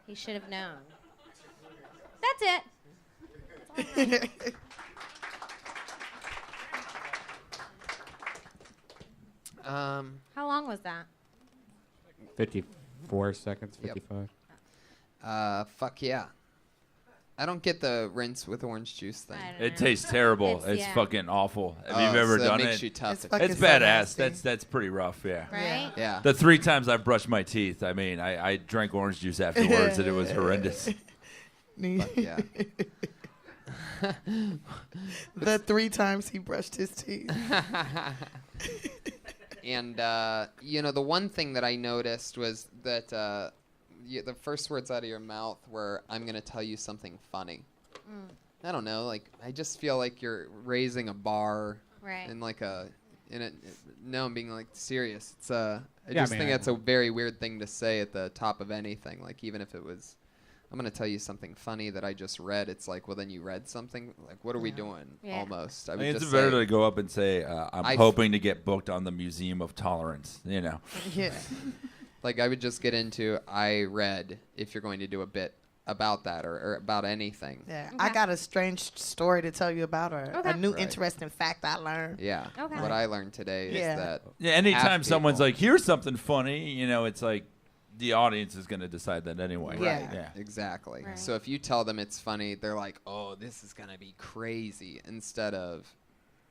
He should have known. That's it. How long was that?
54 seconds, 55.
Fuck yeah. I don't get the rinse with orange juice thing.
It tastes terrible. It's fucking awful. If you've
so
ever
it
done
makes
it,
you tough.
it's badass. That's pretty rough. Yeah.
Right?
Yeah.
The 3 times I've brushed my teeth, I mean, I drank orange juice afterwards, and it was horrendous.
Fuck yeah.
The 3 times he brushed his teeth.
And the one thing that I noticed was that the first words out of your mouth were, "I'm gonna tell you something funny." I don't know, like I just feel like you're raising a bar,
right?
And like no, I'm being like serious. It's I just think that's a very weird thing to say at the top of anything. Like even if it was, I'm gonna tell you something funny that I just read. It's like, well, then you read something. Like, what are we doing? Yeah. Almost. I would
it's
just
better
say,
to go up and say, "I'm hoping to get booked on the Museum of Tolerance." You know.
Yeah.
Like I would just get into I read if you're going to do a bit about that or about anything.
Yeah, okay. I got a strange story to tell you about her. Okay. A new interesting fact I learned.
Yeah. Okay. What I learned today is that.
Yeah. Anytime someone's like, "Here's something funny," you know, it's like the audience is going to decide that anyway.
Right.
Yeah.
Exactly.
Right.
So if you tell them it's funny, they're like, "Oh, this is going to be crazy," instead of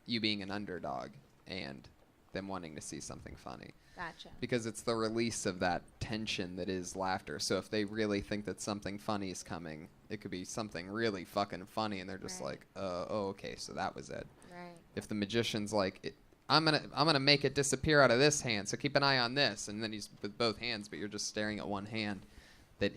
you being an underdog and them wanting to see something funny.
Gotcha.
Because it's the release of that tension that is laughter. So if they really think that something funny is coming, it could be something really fucking funny, and they're just like, "Oh, okay, so that was it."
Right.
If the magician's like, I'm gonna make it disappear out of this hand, so keep an eye on this, and then he's with both hands, but you're just staring at one hand. That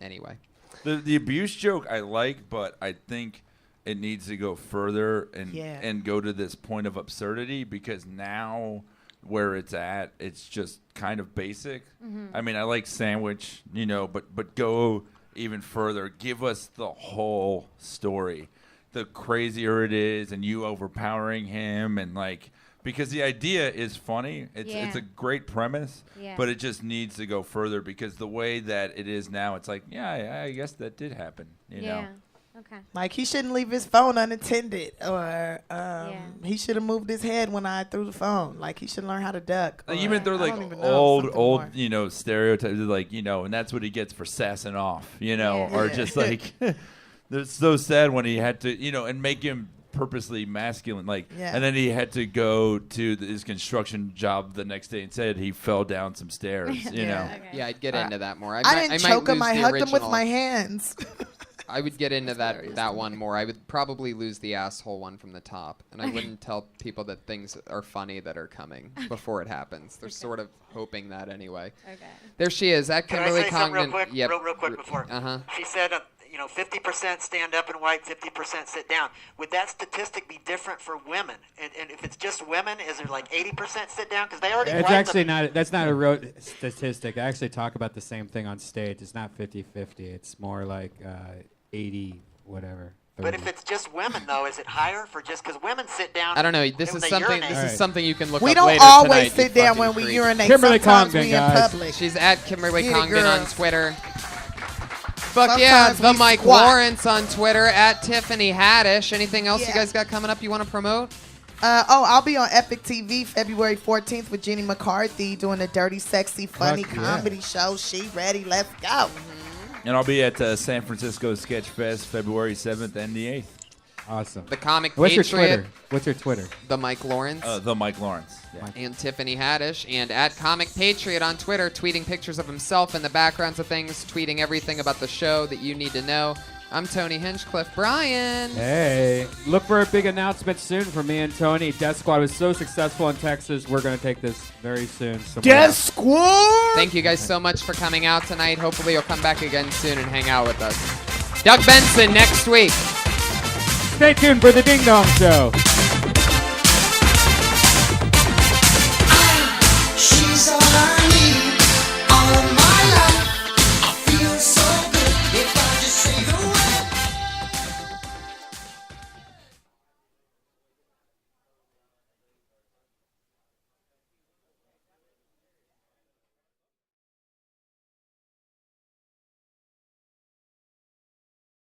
anyway.
The abuse joke I like, but I think it needs to go further and go to this point of absurdity, because now where it's at, it's just kind of basic. Mm-hmm. I mean, I like sandwich, you know, but go even further. Give us the whole story. The crazier it is, and you overpowering him, and like, because the idea is funny. It's a great premise, but it just needs to go further, because the way that it is now, it's like, yeah, I guess that did happen, you know?
Okay.
Like, he shouldn't leave his phone unattended, or he should have moved his head when I threw the phone. Like, he should learn how to duck.
Even through like old, you know, stereotypes, like, you know, and that's what he gets for sassing off, you know, or just like, it's so sad when he had to, you know, and make him purposely masculine, like, and then he had to go to his construction job the next day and said he fell down some stairs, you know.
Okay. Yeah, I'd get into that more.
I didn't choke him. I hugged him with my hands.
I would get into that one more. I would probably lose the asshole one from the top, and I wouldn't tell people that things are funny that are coming before it happens. They're sort of hoping that anyway. Okay. There she is, at Kimberly Congdon.
Real quick before. She said, 50% stand up and white, 50% sit down. Would that statistic be different for women? And if it's just women, is there like 80% sit down? Because they already.
It's actually not. That's not a rote statistic. I actually talk about the same thing on stage. It's not 50-50. It's more like 80 whatever. 30.
But if it's just women, though, is it higher for just because women sit down?
I don't know. This is something. This is something you can look
we
up later
don't always
tonight,
sit down when we urinate.
Kimberly
Sometimes
Congdon,
we
guys.
in public.
She's at Kimberly
Get it,
Congdon on
girls.
Twitter. Fuck yeah, the Mike Lawrence on Twitter, at Tiffany Haddish. Anything else you guys got coming up you want to promote?
I'll be on Epic TV February 14th with Jenny McCarthy doing a dirty, sexy, funny comedy show. She ready? Let's go.
And I'll be at San Francisco Sketch Fest February 7th and the 8th.
Awesome.
The Comic
What's
Patriot.
What's your Twitter?
The Mike Lawrence.
The Mike Lawrence. Yeah.
And Tiffany Haddish. And at Comic Patriot on Twitter, tweeting pictures of himself in the backgrounds of things, tweeting everything about the show that you need to know. I'm Tony Hinchcliffe. Brian.
Hey, look for a big announcement soon from me and Tony. Death Squad was so successful in Texas. We're going to take this very soon.
Death Squad! Thank you guys so much for coming out tonight. Hopefully you'll come back again soon and hang out with us. Doug Benson next week.
Stay tuned for the Ding Dong Show.